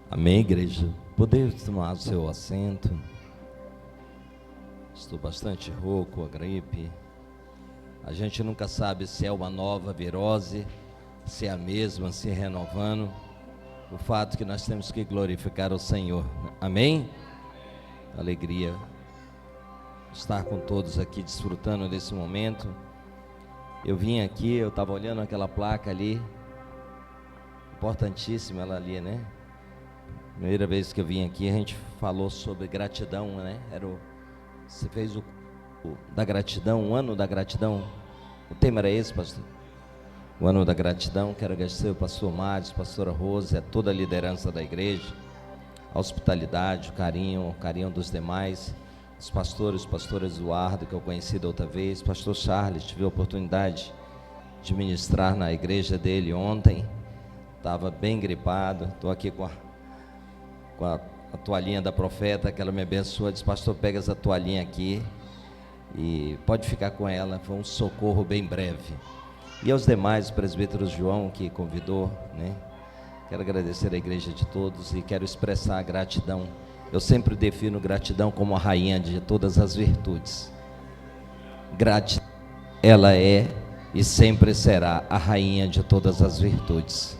Amém, igreja? Poder tomar o seu assento. Estou bastante rouco, a gripe. A gente nunca sabe se é uma nova virose, se é a mesma, se renovando. O fato é que nós temos que glorificar o Senhor. Amém? Alegria estar com todos aqui, desfrutando desse momento. Eu vim aqui, eu estava olhando aquela placa ali, importantíssima ela ali, né? Primeira vez que eu vim aqui, a gente falou sobre gratidão, né? Você fez o da gratidão, o ano da gratidão. O tema era esse, pastor? O ano da gratidão. Quero agradecer o pastor Mário, a pastora Rose, a toda a liderança da igreja, a hospitalidade, o carinho dos demais, os pastores, o pastor Eduardo, que eu conheci da outra vez, pastor Charles, tive a oportunidade de ministrar na igreja dele ontem. Estava bem gripado, estou aqui com a toalhinha da profeta, que ela me abençoa. Diz: pastor, pega essa toalhinha aqui e pode ficar com ela, foi um socorro bem breve. E aos demais, o presbítero João, que convidou, né? Quero agradecer a igreja de todos e quero expressar a gratidão. Eu sempre defino gratidão como a rainha de todas as virtudes. Gratidão, ela é e sempre será a rainha de todas as virtudes.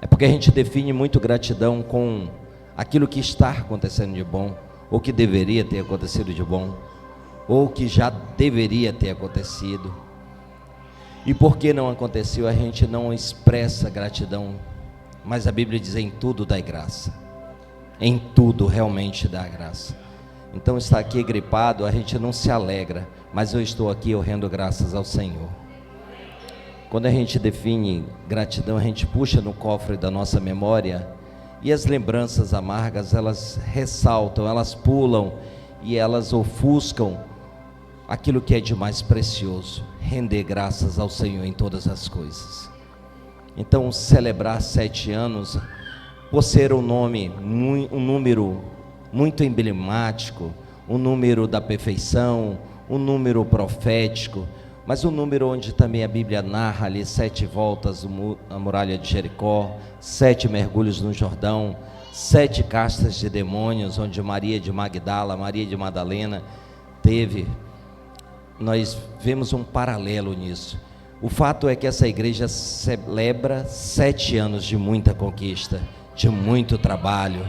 É porque a gente define muito gratidão com aquilo que está acontecendo de bom, ou que deveria ter acontecido de bom, ou que já deveria ter acontecido. E porque não aconteceu, a gente não expressa gratidão. Mas a Bíblia diz: em tudo dai graça. Em tudo realmente dá graça. Então, estar aqui gripado, a gente não se alegra, mas eu estou aqui, eu rendo graças ao Senhor. Quando a gente define gratidão, a gente puxa no cofre da nossa memória, e as lembranças amargas, elas ressaltam, elas pulam e elas ofuscam aquilo que é de mais precioso: render graças ao Senhor em todas as coisas. Então, celebrar 7 anos, por ser um número muito emblemático, um número da perfeição, um número profético, mas um número onde também a Bíblia narra ali 7 voltas à muralha de Jericó, 7 mergulhos no Jordão, 7 castas de demônios, onde Maria de Magdala, Maria de Madalena teve. Nós vemos um paralelo nisso. O fato é que essa igreja celebra 7 anos de muita conquista, de muito trabalho,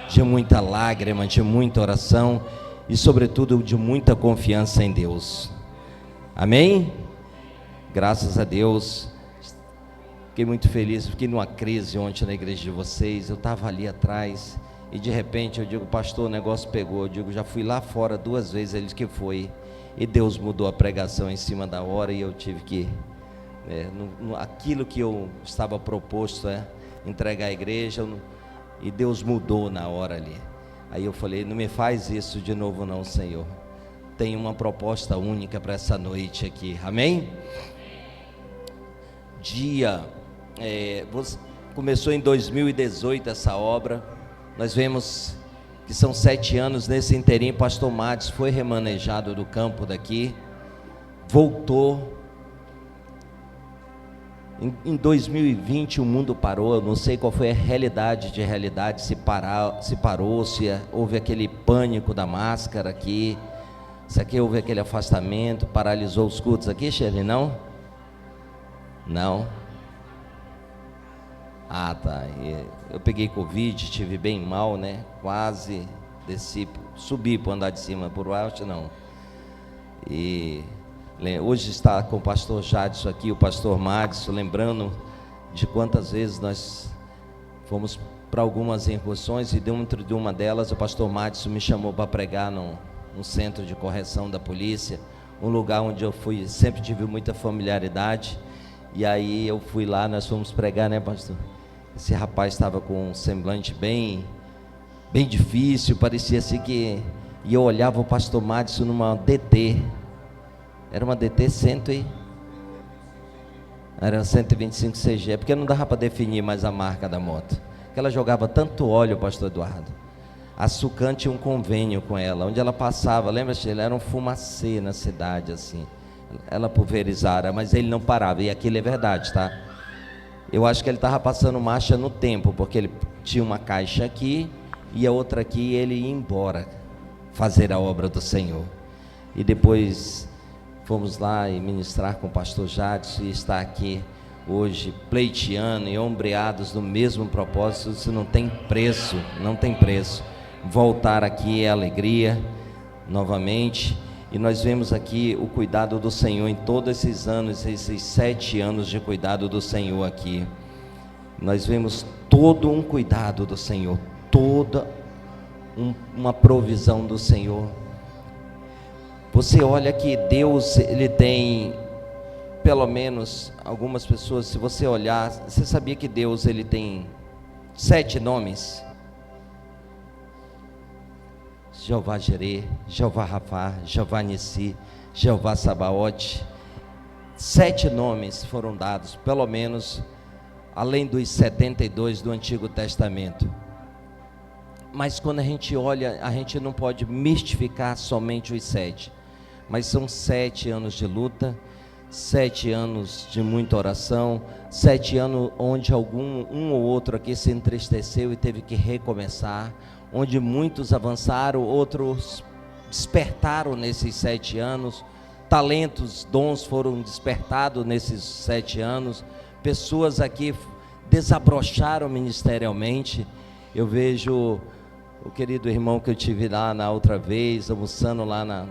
de muita lágrima, de muita oração e, sobretudo, de muita confiança em Deus. Amém? Graças a Deus. Fiquei muito feliz, fiquei numa crise ontem na igreja de vocês. Eu estava ali atrás e de repente eu digo: pastor, o negócio pegou. Eu digo: já fui lá fora 2 vezes. Ele disse que foi. E Deus mudou a pregação em cima da hora e eu tive que, aquilo que eu estava proposto, entregar à igreja, e Deus mudou na hora ali. Aí eu falei: não me faz isso de novo não, Senhor. Tem uma proposta única para essa noite aqui, amém? Começou em 2018 essa obra. Nós vemos que são 7 anos. Nesse inteirinho, pastor Matos foi remanejado do campo daqui, voltou. Em 2020 o mundo parou. Eu não sei qual foi a realidade, se parou, se houve aquele pânico da máscara aqui, se aqui houve aquele afastamento, paralisou os cultos aqui, Shirley, não? Não? Ah, tá. Eu peguei Covid, estive bem mal, né? Quase subi para andar de cima, por baixo não. E hoje está com o pastor Jadson aqui, o pastor Madison, lembrando de quantas vezes nós fomos para algumas incursões, e dentro de uma delas o pastor Madison me chamou para pregar num centro de correção da polícia, um lugar onde eu sempre tive muita familiaridade. E aí eu fui lá, nós fomos pregar, né, pastor? Esse rapaz estava com um semblante bem difícil, parecia assim que... E eu olhava o pastor Madison numa DT, era uma DT era 125 CG, porque não dava para definir mais a marca da moto, porque ela jogava tanto óleo, pastor Eduardo. A Sucan tinha um convênio com ela, onde ela passava, lembra-se, ela era um fumacê na cidade, assim, ela pulverizara, mas ele não parava, e aquilo é verdade, tá? Eu acho que ele estava passando marcha no tempo, porque ele tinha uma caixa aqui e a outra aqui, ele ia embora fazer a obra do Senhor. E depois fomos lá e ministrar com o pastor Jadson, e está aqui hoje pleiteando e ombreados no mesmo propósito. Isso não tem preço, não tem preço. Voltar aqui é alegria novamente, e nós vemos aqui o cuidado do Senhor em todos esses anos, esses 7 anos de cuidado do Senhor aqui. Nós vemos todo um cuidado do Senhor, toda uma provisão do Senhor. Você olha que Deus, ele tem, pelo menos algumas pessoas, se você olhar, você sabia que Deus, ele tem 7 nomes? Jeová Jireh, Jeová Rafá, Jeová Nissi, Jeová Sabaote. 7 nomes foram dados, pelo menos, além dos 72 do Antigo Testamento. Mas quando a gente olha, a gente não pode mistificar somente os 7, mas são 7 anos de luta, 7 anos de muita oração, 7 anos onde um ou outro aqui se entristeceu e teve que recomeçar, onde muitos avançaram, outros despertaram nesses 7 anos, talentos, dons foram despertados nesses 7 anos, pessoas aqui desabrocharam ministerialmente. Eu vejo o querido irmão que eu tive lá na outra vez, almoçando lá na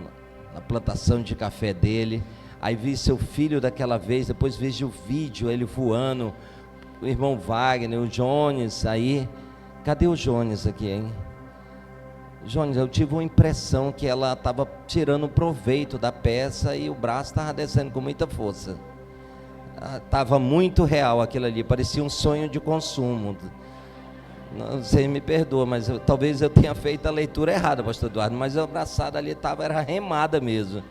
plantação de café dele, aí vi seu filho daquela vez, depois vejo o vídeo, ele voando, o irmão Wagner, o Jones, aí, cadê o Jones aqui, hein? Jones, eu tive uma impressão que ela estava tirando proveito da peça e o braço estava descendo com muita força, estava muito real aquilo ali, parecia um sonho de consumo. Não, você me perdoa, mas talvez eu tenha feito a leitura errada, pastor Eduardo, mas a abraçada ali era remada mesmo.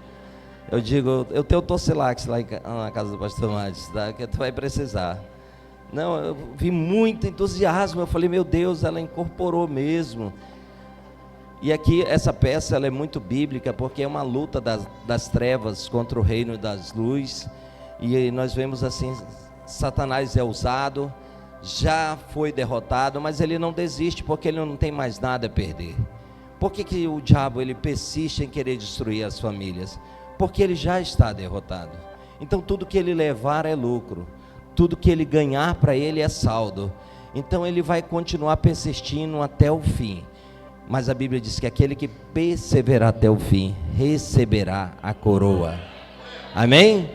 Eu digo, eu tenho Torcilax lá na casa do pastor Matos, tá? Que tu vai precisar. Não, eu vi muito entusiasmo, eu falei, meu Deus, ela incorporou mesmo. E aqui, essa peça, ela é muito bíblica, porque é uma luta das trevas contra o reino das luzes, e nós vemos assim, Satanás é usado, já foi derrotado, mas ele não desiste, porque ele não tem mais nada a perder. Por que o diabo, ele persiste em querer destruir as famílias? Porque ele já está derrotado. Então tudo que ele levar é lucro, tudo que ele ganhar para ele é saldo. Então ele vai continuar persistindo até o fim. Mas a Bíblia diz que aquele que perseverar até o fim receberá a coroa. Amém?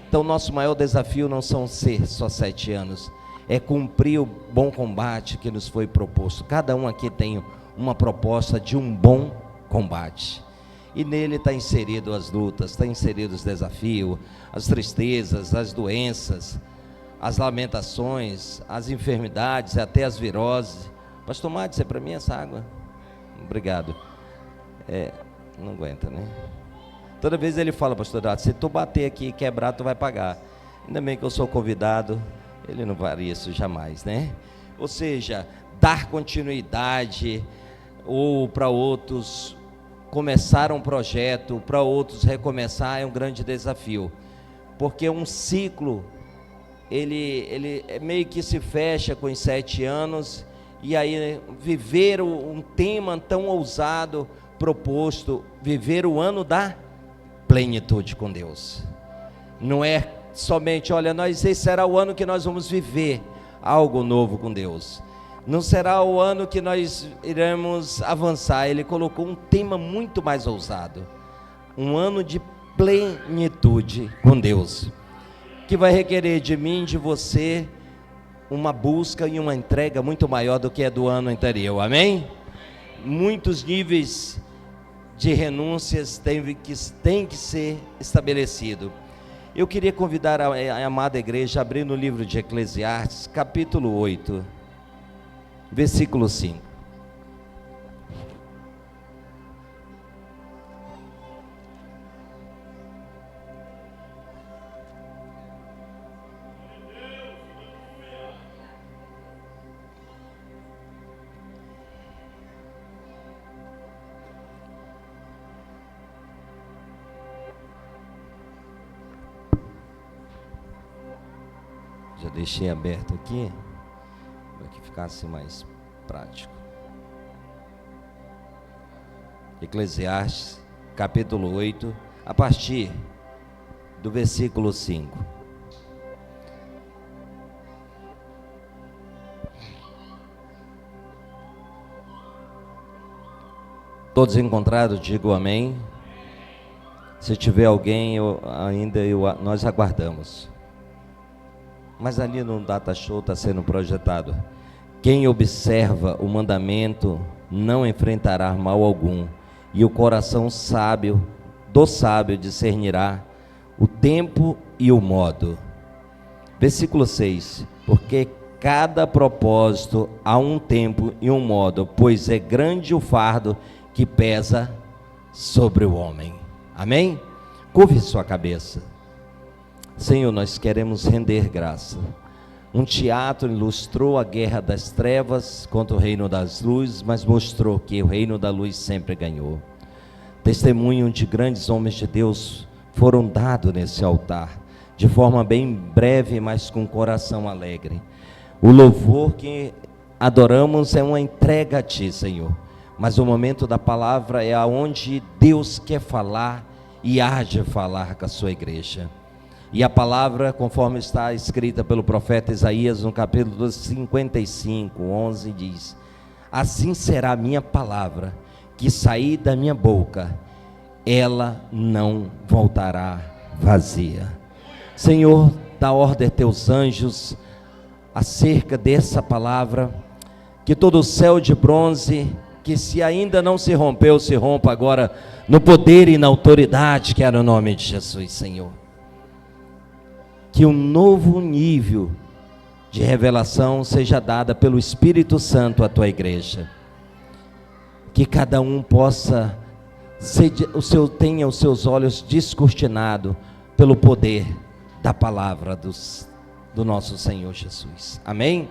Então nosso maior desafio não são ser só 7 anos, é cumprir o bom combate que nos foi proposto. Cada um aqui tem uma proposta de um bom combate, e nele está inserido as lutas, está inserido os desafios, as tristezas, as doenças, as lamentações, as enfermidades, até as viroses. Pastor Matos, é para mim essa água? Obrigado. Não aguenta, né? Toda vez ele fala, pastor Eduardo, se tu bater aqui e quebrar, tu vai pagar. Ainda bem que eu sou convidado, ele não faria isso jamais, né? Ou seja, dar continuidade, ou para outros começar um projeto, para outros recomeçar, é um grande desafio, porque um ciclo, ele meio que se fecha com os 7 anos, e aí viver um tema tão ousado proposto, viver o ano da plenitude com Deus, não é somente, olha, esse será o ano que nós vamos viver algo novo com Deus, não será o ano que nós iremos avançar. Ele colocou um tema muito mais ousado, um ano de plenitude com Deus, que vai requerer de mim, de você, uma busca e uma entrega muito maior do que é do ano anterior, amém? Muitos níveis de renúncias têm que ser estabelecidos. Eu queria convidar a amada igreja a abrir no livro de Eclesiastes, capítulo 8, versículo 5. Já deixei aberto aqui, para que ficasse mais prático. Eclesiastes, capítulo 8, a partir do versículo 5. Todos encontrados, digo amém. Se tiver alguém, nós aguardamos. Mas ali no data show está sendo projetado: quem observa o mandamento não enfrentará mal algum, e o coração sábio discernirá o tempo e o modo. Versículo 6: porque cada propósito há um tempo e um modo, pois é grande o fardo que pesa sobre o homem. Amém? Curve sua cabeça. Senhor, nós queremos render graça. Um teatro ilustrou a guerra das trevas contra o reino das luzes, mas mostrou que o reino da luz sempre ganhou. Testemunho de grandes homens de Deus foram dados nesse altar, de forma bem breve, mas com coração alegre. O louvor que adoramos é uma entrega a Ti, Senhor. Mas o momento da palavra é aonde Deus quer falar e há de falar com a sua igreja. E a palavra, conforme está escrita pelo profeta Isaías no capítulo 55, 11, diz: assim será a minha palavra que sair da minha boca, ela não voltará vazia. Senhor, dá ordem a teus anjos acerca dessa palavra, que todo o céu de bronze, que se ainda não se rompeu, se rompa agora no poder e na autoridade que é no nome de Jesus, Senhor. Que um novo nível de revelação seja dada pelo Espírito Santo à tua igreja. Que cada um possa tenha os seus olhos descortinados pelo poder da palavra do nosso Senhor Jesus. Amém?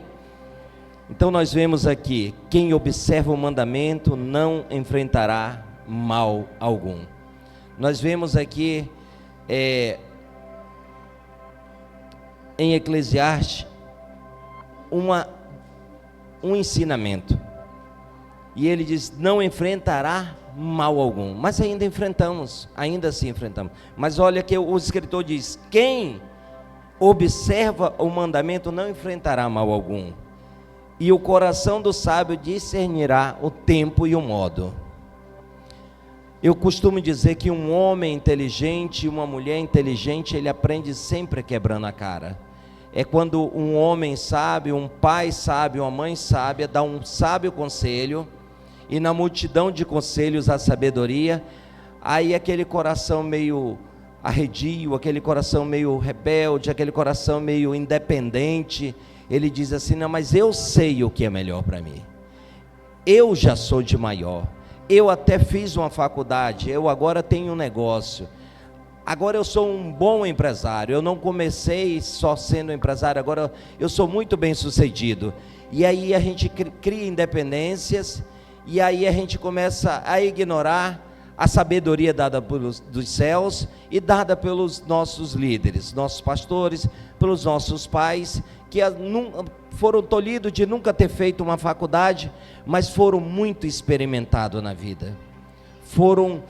Então nós vemos aqui: quem observa o mandamento não enfrentará mal algum. Nós vemos aqui em Eclesiastes um ensinamento, e ele diz: não enfrentará mal algum. Mas ainda assim enfrentamos. Mas olha que o escritor diz: quem observa o mandamento não enfrentará mal algum, e o coração do sábio discernirá o tempo e o modo. Eu costumo dizer que um homem inteligente e uma mulher inteligente, ele aprende sempre quebrando a cara. É quando um homem sábio, um pai sábio, uma mãe sábia dá um sábio conselho, e na multidão de conselhos a sabedoria, aí aquele coração meio arredio, aquele coração meio rebelde, aquele coração meio independente, ele diz assim: não, mas eu sei o que é melhor para mim, eu já sou de maior, eu até fiz uma faculdade, eu agora tenho um negócio, agora eu sou um bom empresário, eu não comecei só sendo empresário, agora eu sou muito bem sucedido. E aí a gente cria independências, e aí a gente começa a ignorar a sabedoria dada dos céus e dada pelos nossos líderes, nossos pastores, pelos nossos pais, que foram tolhidos de nunca ter feito uma faculdade, mas foram muito experimentados na vida, foram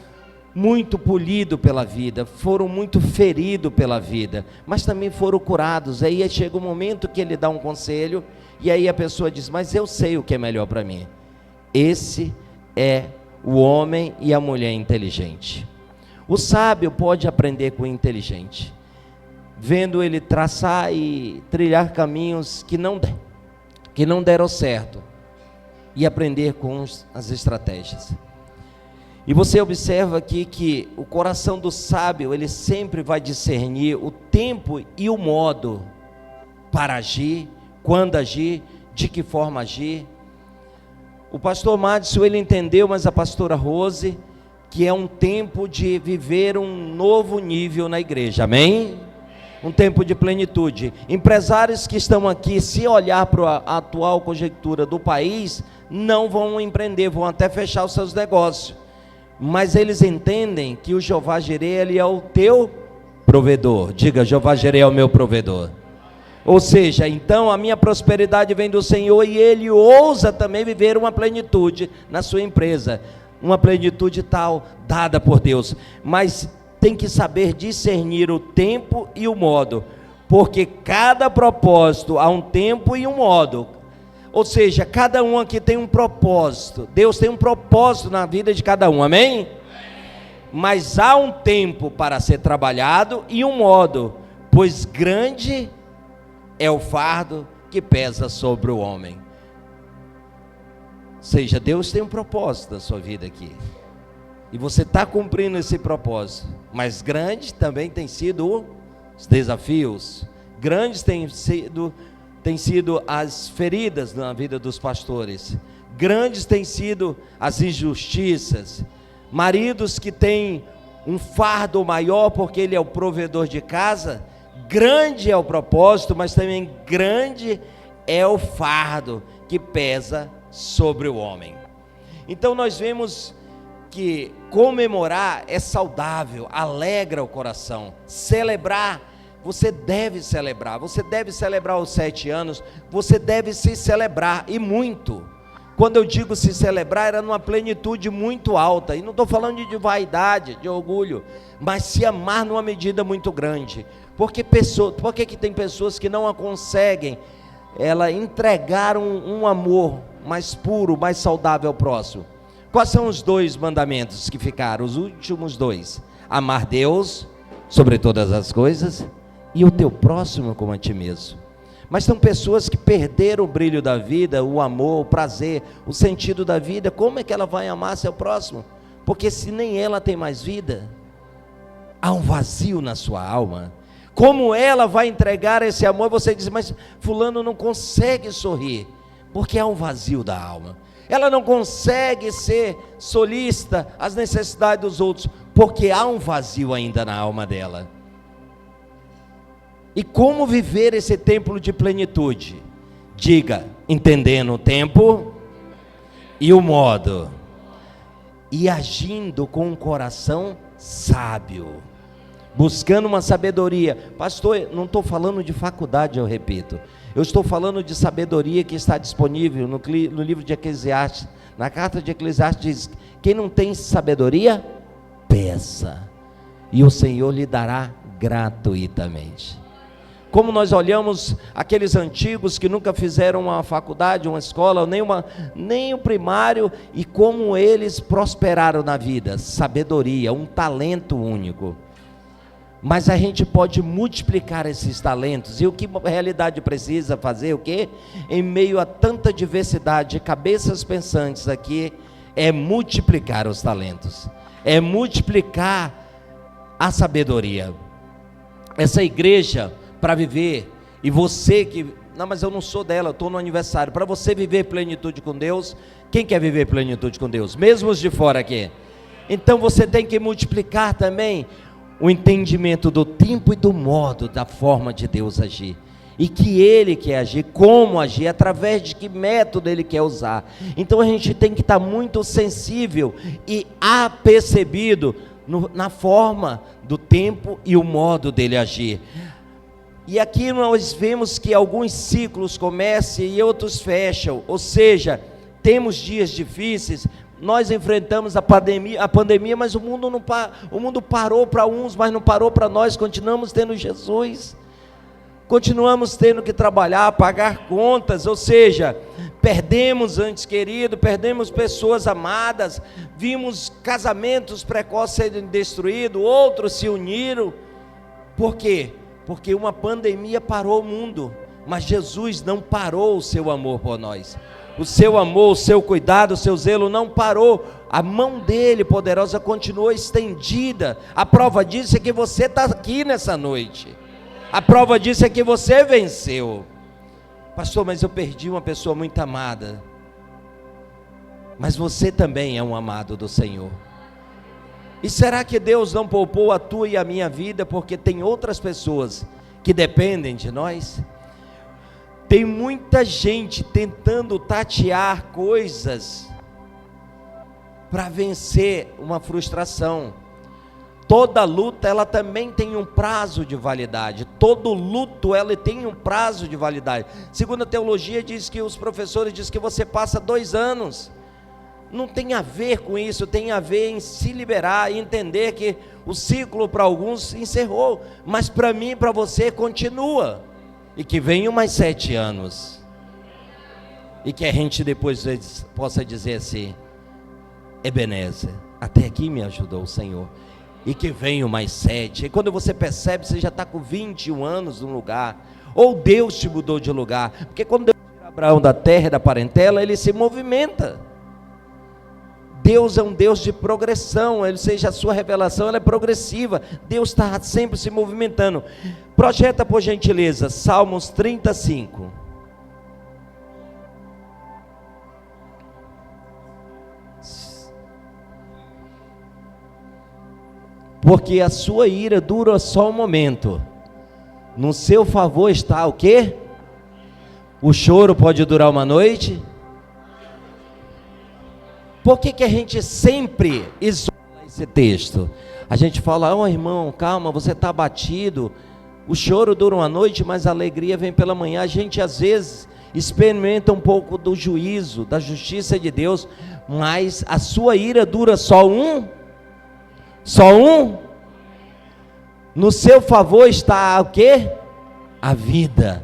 muito polidos pela vida, foram muito feridos pela vida, mas também foram curados. Aí chega um momento que ele dá um conselho, e aí a pessoa diz: mas eu sei o que é melhor para mim. Esse é o homem e a mulher inteligente. O sábio pode aprender com o inteligente, vendo ele traçar e trilhar caminhos que não deram certo, e aprender com as estratégias. E você observa aqui que o coração do sábio, ele sempre vai discernir o tempo e o modo para agir, quando agir, de que forma agir. O pastor Madison, ele entendeu, mas a pastora Rose, que é um tempo de viver um novo nível na igreja, amém? Um tempo de plenitude. Empresários que estão aqui, se olhar para a atual conjectura do país, não vão empreender, vão até fechar os seus negócios, mas eles entendem que o Jeová Jireh, ele é o teu provedor. Diga: Jeová Jireh é o meu provedor. Ou seja, então a minha prosperidade vem do Senhor e Ele ousa também viver uma plenitude na sua empresa, uma plenitude tal dada por Deus, mas tem que saber discernir o tempo e o modo, porque cada propósito há um tempo e um modo. Ou seja, cada um aqui tem um propósito, Deus tem um propósito na vida de cada um, amém? Mas há um tempo para ser trabalhado e um modo, pois grande é o fardo que pesa sobre o homem. Ou seja, Deus tem um propósito na sua vida aqui, e você está cumprindo esse propósito, mas grande também tem sido os desafios, grandes têm sido as feridas na vida dos pastores, grandes têm sido as injustiças, maridos que têm um fardo maior porque ele é o provedor de casa. Grande é o propósito, mas também grande é o fardo que pesa sobre o homem. Então nós vemos que comemorar é saudável, alegra o coração. Celebrar, você deve celebrar os 7 anos, você deve se celebrar, e muito. Quando eu digo se celebrar, era numa plenitude muito alta, e não estou falando de vaidade, de orgulho, mas se amar numa medida muito grande. Por que que tem pessoas que não conseguem entregar um amor mais puro, mais saudável ao próximo? Quais são os 2 mandamentos que ficaram, os últimos 2? Amar Deus sobre todas as coisas e o teu próximo como a ti mesmo. Mas são pessoas que perderam o brilho da vida, o amor, o prazer, o sentido da vida. Como é que ela vai amar seu próximo? Porque se nem ela tem mais vida, há um vazio na sua alma. Como ela vai entregar esse amor? Você diz, mas fulano não consegue sorrir, porque há um vazio da alma. Ela não consegue ser solícita às necessidades dos outros, porque há um vazio ainda na alma dela. E como viver esse templo de plenitude? Diga, entendendo o tempo e o modo, e agindo com um coração sábio, buscando uma sabedoria. Pastor, não estou falando de faculdade, eu repito, eu estou falando de sabedoria que está disponível no livro de Eclesiastes. Na carta de Eclesiastes diz, quem não tem sabedoria, peça, e o Senhor lhe dará gratuitamente. Como nós olhamos aqueles antigos que nunca fizeram uma faculdade, uma escola, nem o primário, e como eles prosperaram na vida, sabedoria, um talento único. Mas a gente pode multiplicar esses talentos, e o que a realidade precisa fazer, o quê? Em meio a tanta diversidade de cabeças pensantes aqui, é multiplicar os talentos, é multiplicar a sabedoria. Essa igreja, para viver, e você que, não, mas eu não sou dela, eu estou no aniversário, para você viver plenitude com Deus, quem quer viver plenitude com Deus? Mesmo os de fora aqui. Então você tem que multiplicar também o entendimento do tempo e do modo, da forma de Deus agir, e que Ele quer agir, como agir, através de que método Ele quer usar. Então a gente tem que estar muito sensível e apercebido na forma do tempo e o modo dele agir. E aqui nós vemos que alguns ciclos começam e outros fecham, ou seja, temos dias difíceis. Nós enfrentamos a pandemia, mas o mundo parou para uns, mas não parou para nós. Continuamos tendo Jesus, continuamos tendo que trabalhar, pagar contas, ou seja, perdemos entes queridos, perdemos pessoas amadas, vimos casamentos precoces serem destruídos, outros se uniram. Por quê? Porque uma pandemia parou o mundo, mas Jesus não parou o seu amor por nós. O seu amor, o seu cuidado, o seu zelo não parou. A mão dele poderosa continuou estendida. A prova disso é que você está aqui nessa noite. A prova disso é que você venceu. Pastor, mas eu perdi uma pessoa muito amada. Mas você também é um amado do Senhor. E será que Deus não poupou a tua e a minha vida porque tem outras pessoas que dependem de nós? Tem muita gente tentando tatear coisas para vencer uma frustração. toda luta ela também tem um prazo de validade. Todo luto ela tem um prazo de validade. Segundo a teologia diz que os professores dizem que você passa 2 anos. Não tem a ver com isso, tem a ver em se liberar e entender que o ciclo para alguns encerrou, mas para mim e para você continua, e que venham mais 7 anos, e que a gente depois possa dizer assim: Ebenezer, até aqui me ajudou o Senhor, e que venham mais 7, e quando você percebe, você já está com 21 anos no lugar, ou Deus te mudou de lugar, porque quando Deus tira Abraão da terra e da parentela, ele se movimenta. Deus é um Deus de progressão, ou seja, a sua revelação ela é progressiva, Deus está sempre se movimentando. Projeta por gentileza, Salmos 35. Porque a sua ira dura só um momento, no seu favor está o quê? O choro pode durar uma noite? Por que a gente sempre isola esse texto? A gente fala: oh, irmão, calma, você está abatido, o choro dura uma noite, mas a alegria vem pela manhã. A gente às vezes experimenta um pouco do juízo, da justiça de Deus, mas a sua ira dura só um? No seu favor está o quê? A vida.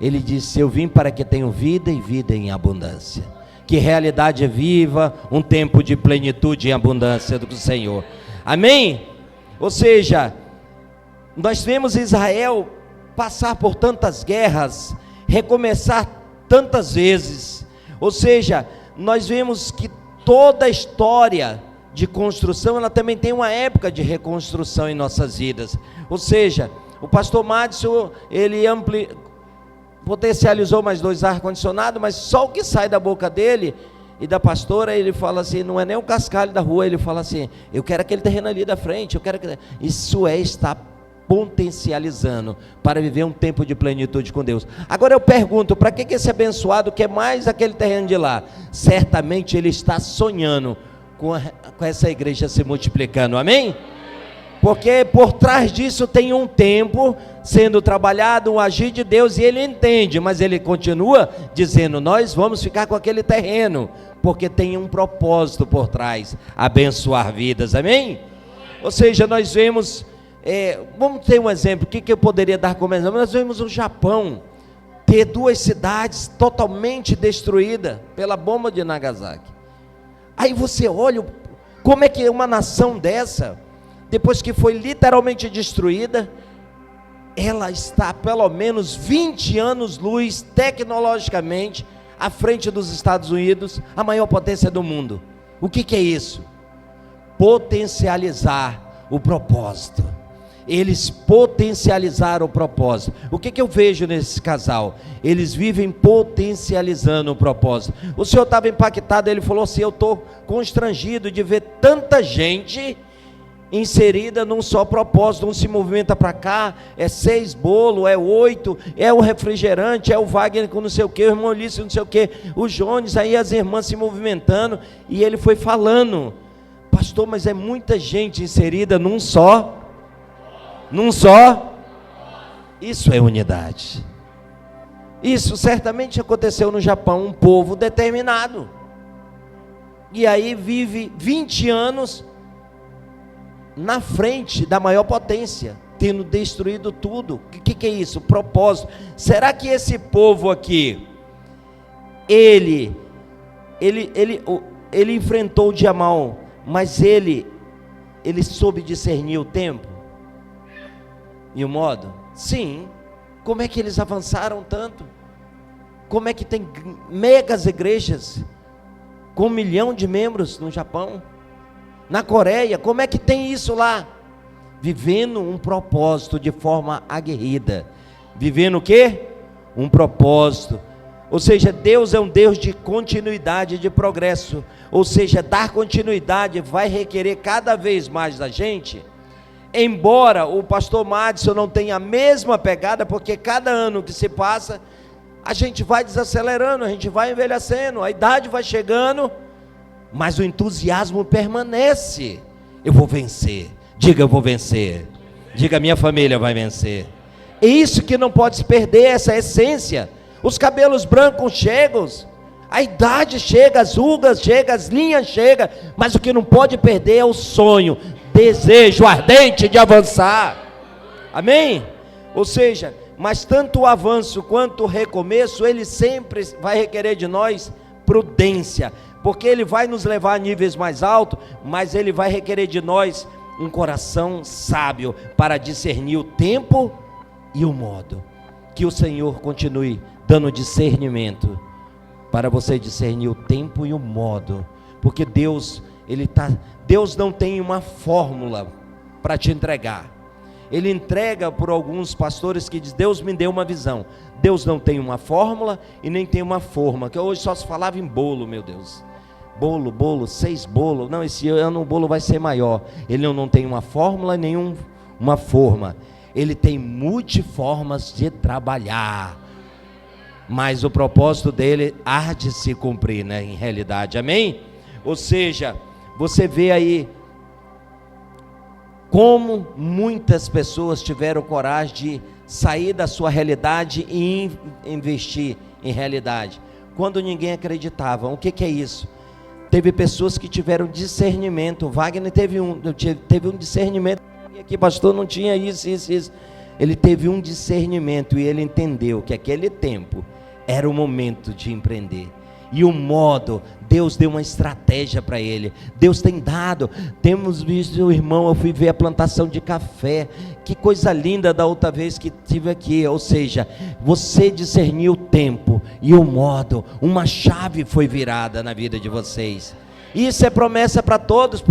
Ele disse: eu vim para que tenham vida e vida em abundância. Que realidade viva, um tempo de plenitude e abundância do Senhor, amém? Ou seja, nós vemos Israel passar por tantas guerras, recomeçar tantas vezes, ou seja, nós vemos que toda a história de construção, ela também tem uma época de reconstrução em nossas vidas. Ou seja, o pastor Madison, ele potencializou mais 2 ar-condicionado, mas só o que sai da boca dele e da pastora, ele fala assim, não é nem o cascalho da rua, ele fala assim: eu quero aquele terreno ali da frente, eu quero aquele... Isso está potencializando para viver um tempo de plenitude com Deus. Agora eu pergunto, para que esse abençoado quer mais aquele terreno de lá? Certamente ele está sonhando com essa igreja se multiplicando, amém? Porque por trás disso tem um tempo sendo trabalhado, um agir de Deus, e ele entende, mas ele continua dizendo: nós vamos ficar com aquele terreno, porque tem um propósito por trás, abençoar vidas, amém? Ou seja, nós vemos, vamos ter um exemplo, o que eu poderia dar como exemplo? Nós vemos o Japão ter 2 cidades totalmente destruídas pela bomba de Nagasaki. Aí você olha, como é que uma nação dessa, depois que foi literalmente destruída, ela está pelo menos 20 anos-luz tecnologicamente à frente dos Estados Unidos, a maior potência do mundo. O que é isso? Potencializar o propósito. Eles potencializaram o propósito. O que eu vejo nesse casal? Eles vivem potencializando o propósito. O senhor estava impactado, ele falou assim: eu estou constrangido de ver tanta gente inserida num só propósito. Um se movimenta para cá, é 6 bolos, é 8, é o refrigerante, é o Wagner com não sei o que, o irmão Ulisses não sei o que, o Jones, aí as irmãs se movimentando, e ele foi falando: pastor, mas é muita gente inserida num só, isso é unidade. Isso certamente aconteceu no Japão, um povo determinado, e aí vive 20 anos na frente da maior potência, tendo destruído tudo. O que é isso? Propósito. Será que esse povo aqui, ele enfrentou o dia mau, mas ele soube discernir o tempo e o modo? Sim. Como é que eles avançaram tanto? Como é que tem megas igrejas com 1 milhão de membros no Japão? Na Coreia, como é que tem isso lá? Vivendo um propósito de forma aguerrida. Vivendo o quê? Um propósito. Ou seja, Deus é um Deus de continuidade, de progresso. Ou seja, dar continuidade vai requerer cada vez mais da gente. Embora o pastor Madison não tenha a mesma pegada, porque cada ano que se passa, a gente vai desacelerando, a gente vai envelhecendo, a idade vai chegando, mas o entusiasmo permanece. Eu vou vencer, Diga, eu vou vencer. Diga, minha família vai vencer. É isso que não pode se perder, essa essência. Os cabelos brancos chegam, a idade chega, as rugas chegam, as linhas chegam, mas o que não pode perder é o sonho, desejo ardente de avançar. Amém? Ou seja, mas tanto o avanço quanto o recomeço, ele sempre vai requerer de nós prudência, porque ele vai nos levar a níveis mais altos, mas ele vai requerer de nós um coração sábio para discernir o tempo e o modo. Que o Senhor continue dando discernimento para você discernir o tempo e o modo, porque Deus não tem uma fórmula para te entregar. Ele entrega por alguns pastores que dizem, Deus me deu uma visão. Deus não tem uma fórmula e nem tem uma forma, que hoje só se falava em bolo, meu Deus. Bolo, 6 bolos, não, esse ano o bolo vai ser maior. Ele não tem uma fórmula, uma forma. Ele tem multiformas de trabalhar, mas o propósito dele há de se cumprir, né, em realidade, amém? Ou seja, você vê aí como muitas pessoas tiveram coragem de sair da sua realidade e investir em realidade, quando ninguém acreditava. O que é isso? Teve pessoas que tiveram discernimento. Wagner teve um discernimento, e aqui pastor não tinha isso. Ele teve um discernimento e ele entendeu que aquele tempo era o momento de empreender. E o modo, Deus deu uma estratégia para ele. Deus tem dado. Temos visto, irmão, eu fui ver a plantação de café. Que coisa linda da outra vez que estive aqui. Ou seja, você discerniu o tempo e o modo. Uma chave foi virada na vida de vocês. Isso é promessa para todos.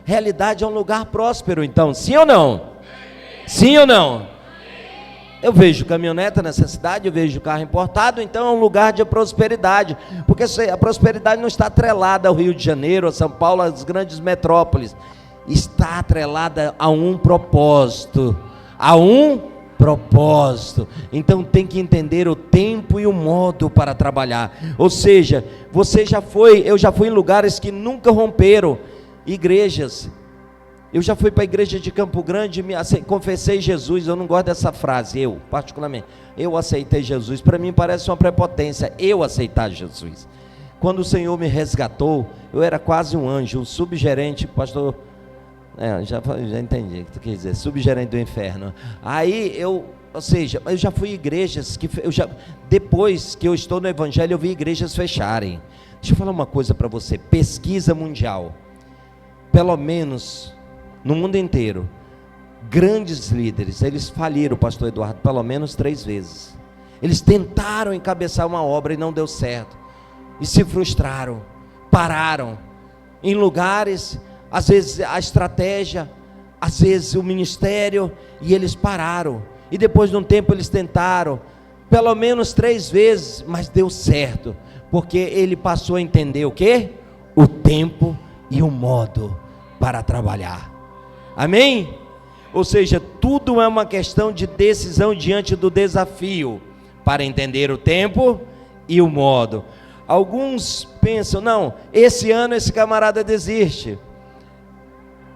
Realidade é um lugar próspero, então, sim ou não? Sim ou não? Eu vejo caminhoneta nessa cidade, eu vejo carro importado, então é um lugar de prosperidade, porque a prosperidade não está atrelada ao Rio de Janeiro, a São Paulo, às grandes metrópoles, está atrelada a um propósito, então tem que entender o tempo e o modo para trabalhar. Ou seja, eu já fui em lugares que nunca romperam, igrejas. Eu já fui para a igreja de Campo Grande, confessei Jesus. Eu não gosto dessa frase, particularmente, eu aceitei Jesus. Para mim parece uma prepotência, eu aceitar Jesus. Quando o Senhor me resgatou, eu era quase um anjo, um subgerente, pastor, já entendi o que tu quer dizer, subgerente do inferno. Aí eu já fui em igrejas, depois que eu estou no evangelho, eu vi igrejas fecharem. Deixa eu falar uma coisa para você, pesquisa mundial, pelo menos no mundo inteiro, grandes líderes, eles faliram, pastor Eduardo, pelo menos 3 vezes. Eles tentaram encabeçar uma obra e não deu certo, e se frustraram, pararam, em lugares, às vezes a estratégia, às vezes o ministério, e eles pararam, e depois de um tempo eles tentaram, pelo menos 3 vezes, mas deu certo, porque ele passou a entender o quê? O tempo e o modo para trabalhar. Amém? Ou seja, tudo é uma questão de decisão diante do desafio, para entender o tempo e o modo. Alguns pensam, não, esse ano esse camarada desiste,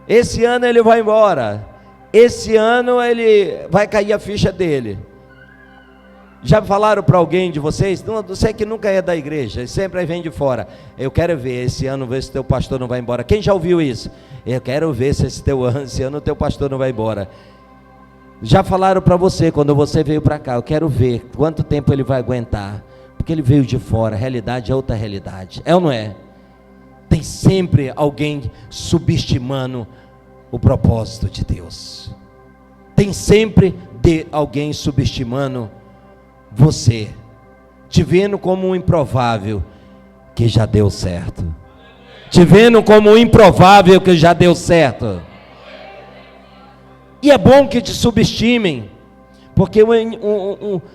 esse ano ele vai embora, esse ano ele vai cair a ficha dele. Já falaram para alguém de vocês? Não, você que nunca é da igreja, sempre vem de fora, eu quero ver, esse ano ver se teu pastor não vai embora. Quem já ouviu isso? Eu quero ver se esse ano teu pastor não vai embora. Já falaram para você, quando você veio para cá, eu quero ver quanto tempo ele vai aguentar, porque ele veio de fora, a realidade é outra realidade, é ou não é? Tem sempre alguém subestimando o propósito de Deus, tem sempre alguém subestimando você, te vendo como um improvável que já deu certo, te vendo como um improvável que já deu certo. E é bom que te subestimem, porque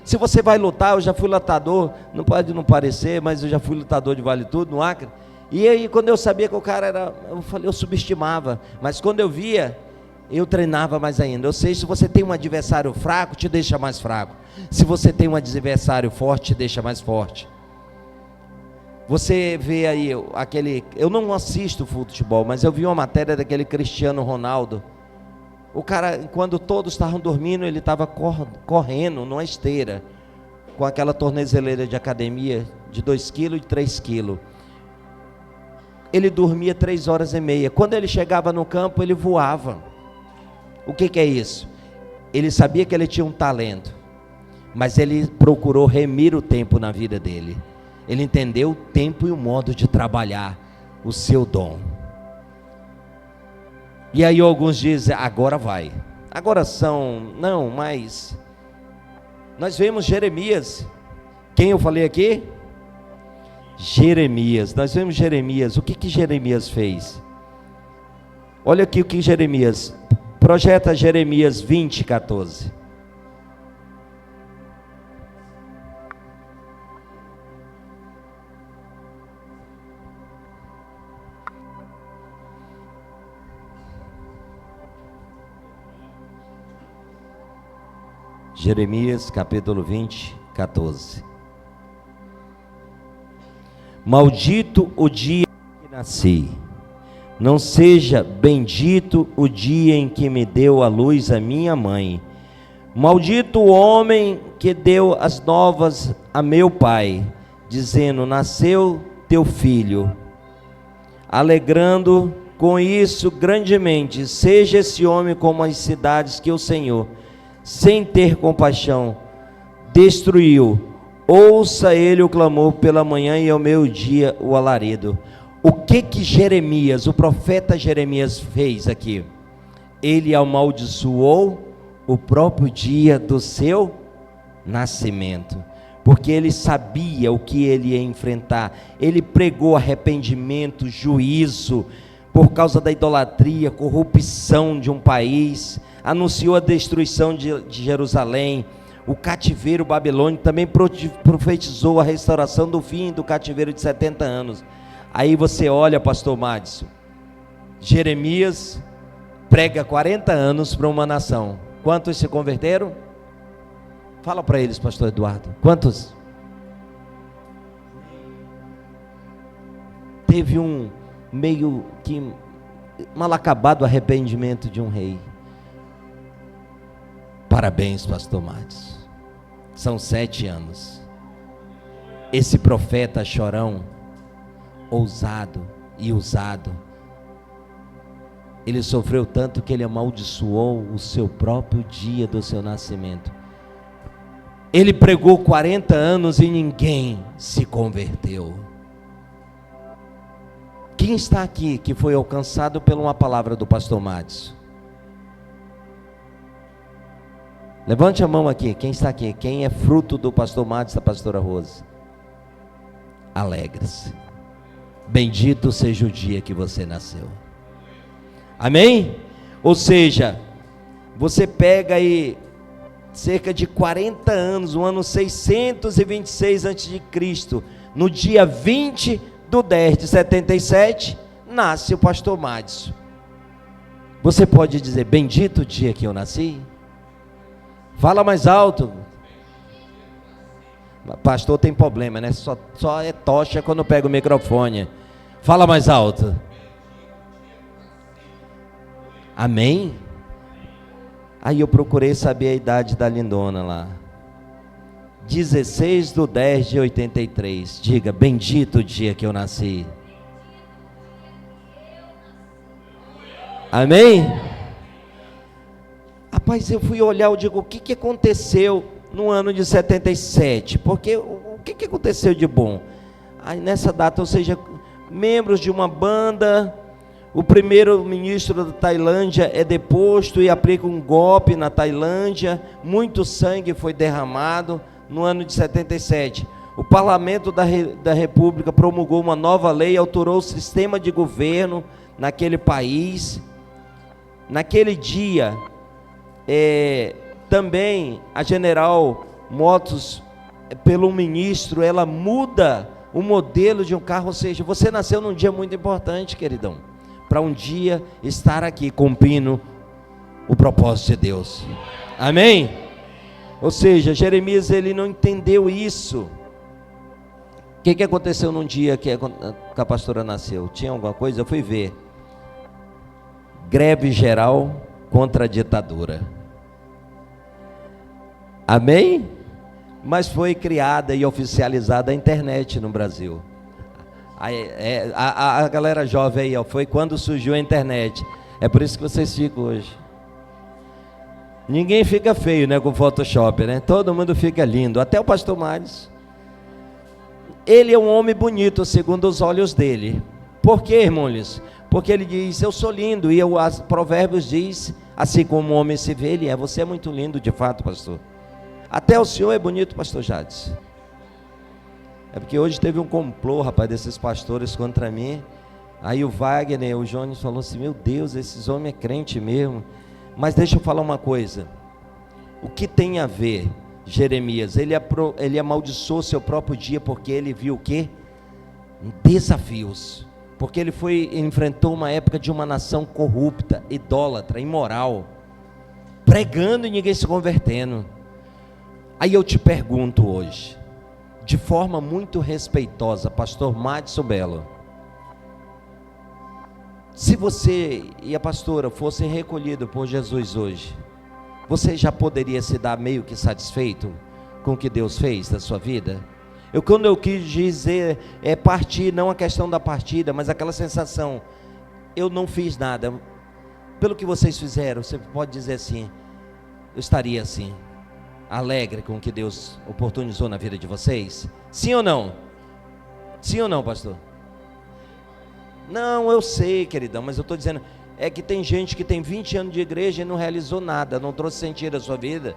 se você vai lutar, eu já fui lutador, não pode não parecer, mas eu já fui lutador de Vale Tudo no Acre, e aí quando eu sabia que o cara era, eu subestimava, mas quando eu via, eu treinava mais ainda. Ou seja, se você tem um adversário fraco, te deixa mais fraco, se você tem um adversário forte, te deixa mais forte. Você vê aí eu não assisto futebol, mas eu vi uma matéria daquele Cristiano Ronaldo, O cara, quando todos estavam dormindo, ele estava correndo numa esteira, com aquela tornezeleira de academia de 2 quilos e 3 quilos. Ele dormia 3 horas e meia. Quando ele chegava no campo, ele voava. O que é isso? Ele sabia que ele tinha um talento, mas ele procurou remir o tempo na vida dele. Ele entendeu o tempo e o modo de trabalhar o seu dom. E aí alguns dizem, agora vai. Agora não, mas nós vemos Jeremias. Quem eu falei aqui? Jeremias. Nós vemos Jeremias. O que Jeremias fez? Olha aqui o que Jeremias. Projeta Jeremias 20, 14. Jeremias capítulo 20, 14. Maldito o dia em que nasci, não seja bendito o dia em que me deu à luz a minha mãe. Maldito o homem que deu as novas a meu pai, dizendo, nasceu teu filho. Alegrando com isso grandemente, seja esse homem como as cidades que o Senhor, sem ter compaixão, destruiu. Ouça ele o clamor pela manhã e ao meio-dia o alarido. O que Jeremias, o profeta Jeremias fez aqui? Ele amaldiçoou o próprio dia do seu nascimento, porque ele sabia o que ele ia enfrentar. Ele pregou arrependimento, juízo, por causa da idolatria, corrupção de um país, anunciou a destruição de Jerusalém, o cativeiro babilônico, também profetizou a restauração do fim do cativeiro de 70 anos. Aí você olha, pastor Madison, Jeremias prega 40 anos para uma nação. Quantos se converteram? Fala para eles, pastor Eduardo, quantos? Teve um meio que mal acabado arrependimento de um rei. Parabéns, pastor Madison. São 7 anos. Esse profeta chorão, ousado e usado, ele sofreu tanto que ele amaldiçoou o seu próprio dia do seu nascimento. Ele pregou 40 anos e ninguém se converteu. Quem está aqui que foi alcançado por uma palavra do pastor Madison? Levante a mão aqui, quem está aqui? Quem é fruto do pastor Madison, da pastora Rose? Alegre-se. Bendito seja o dia que você nasceu. Amém? Ou seja, você pega aí cerca de 40 anos, o ano 626 a.C., no dia 20 de 10 de 77, nasce o pastor Madison. Você pode dizer, bendito o dia que eu nasci? Fala mais alto. Pastor tem problema, né? Só é tocha quando pega o microfone. Fala mais alto. Amém? Aí eu procurei saber a idade da lindona lá. 16 de 10 de 83. Diga, bendito o dia que eu nasci. Amém? Rapaz, eu fui olhar, eu digo, o que aconteceu no ano de 77? Porque o que aconteceu de bom? Aí nessa data, ou seja, membros de uma banda, o primeiro-ministro da Tailândia é deposto e aplica um golpe na Tailândia, muito sangue foi derramado no ano de 77. O parlamento da República promulgou uma nova lei, alterou o sistema de governo naquele país. Naquele dia, também a General Motors, pelo ministro, ela muda o modelo de um carro. Ou seja, você nasceu num dia muito importante, queridão, para um dia estar aqui cumprindo o propósito de Deus. Amém? Ou seja, Jeremias, ele não entendeu isso. O que aconteceu num dia que a pastora nasceu? Tinha alguma coisa? Eu fui ver. Greve geral, contra a ditadura. Amém? Mas foi criada e oficializada a internet no Brasil. A galera jovem aí, ó, foi quando surgiu a internet. É por isso que vocês ficam hoje. Ninguém fica feio, né, com Photoshop, né? Todo mundo fica lindo, até o pastor Mares. Ele é um homem bonito, segundo os olhos dele. Por quê, irmãos? Porque ele diz, eu sou lindo, e os Provérbios diz, assim como o homem se vê, ele é. Você é muito lindo, de fato, pastor. Até o senhor é bonito, pastor Jades. É porque hoje teve um complô, rapaz, desses pastores contra mim. Aí o Wagner, o Jones falou assim, meu Deus, esses homens é crente mesmo. Mas deixa eu falar uma coisa. O que tem a ver, Jeremias? Ele amaldiçoou seu próprio dia porque ele viu o quê? Desafios. Porque ele enfrentou uma época de uma nação corrupta, idólatra, imoral, pregando e ninguém se convertendo. Aí eu te pergunto hoje, de forma muito respeitosa, pastor Madison Belo, se você e a pastora fossem recolhidos por Jesus hoje, você já poderia se dar meio que satisfeito com o que Deus fez na sua vida? Quando eu quis dizer partir, não a questão da partida, mas aquela sensação, eu não fiz nada, pelo que vocês fizeram, você pode dizer assim, eu estaria assim, alegre com o que Deus oportunizou na vida de vocês? Sim ou não? Sim ou não, pastor? Não, eu sei, queridão, mas eu estou dizendo, é que tem gente que tem 20 anos de igreja e não realizou nada, não trouxe sentido à sua vida,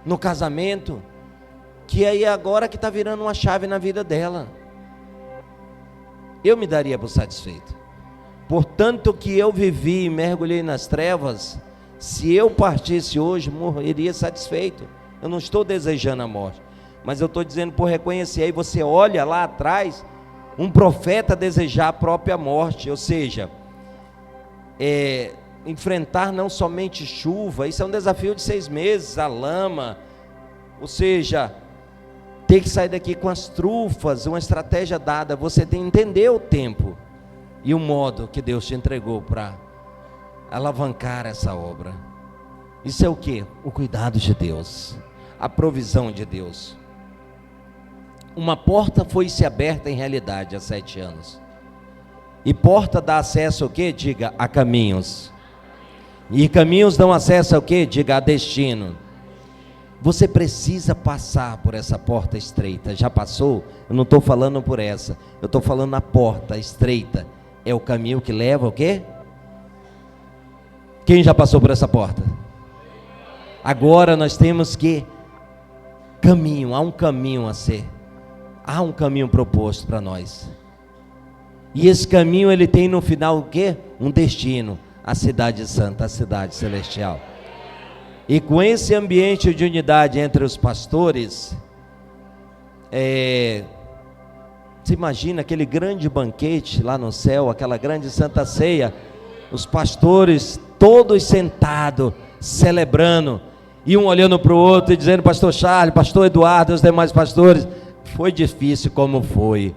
no casamento, que aí agora que está virando uma chave na vida dela. Eu me daria por satisfeito, portanto que eu vivi e mergulhei nas trevas, se eu partisse hoje, morreria satisfeito. Eu não estou desejando a morte, mas eu estou dizendo por reconhecer. Aí você olha lá atrás, um profeta desejar a própria morte, ou seja, enfrentar não somente chuva, isso é um desafio de 6 meses, a lama, ou seja, ter que sair daqui com as trufas, uma estratégia dada, você tem que entender o tempo e o modo que Deus te entregou para alavancar essa obra. Isso é o que? O cuidado de Deus, a provisão de Deus. Uma porta foi-se aberta em realidade há 7 anos. E porta dá acesso ao que? Diga, a caminhos. E caminhos dão acesso ao que? Diga, a destino. Você precisa passar por essa porta estreita. Já passou? Eu não estou falando por essa. Eu estou falando na porta estreita. É o caminho que leva ao quê? Quem já passou por essa porta? Agora nós temos que caminho. Há um caminho a ser. Há um caminho proposto para nós. E esse caminho ele tem no final o quê? Um destino. A cidade santa, a cidade celestial. E com esse ambiente de unidade entre os pastores, você imagina aquele grande banquete lá no céu, aquela grande santa ceia, os pastores todos sentados, celebrando, e um olhando para o outro e dizendo, pastor Charles, pastor Eduardo, os demais pastores, foi difícil como foi.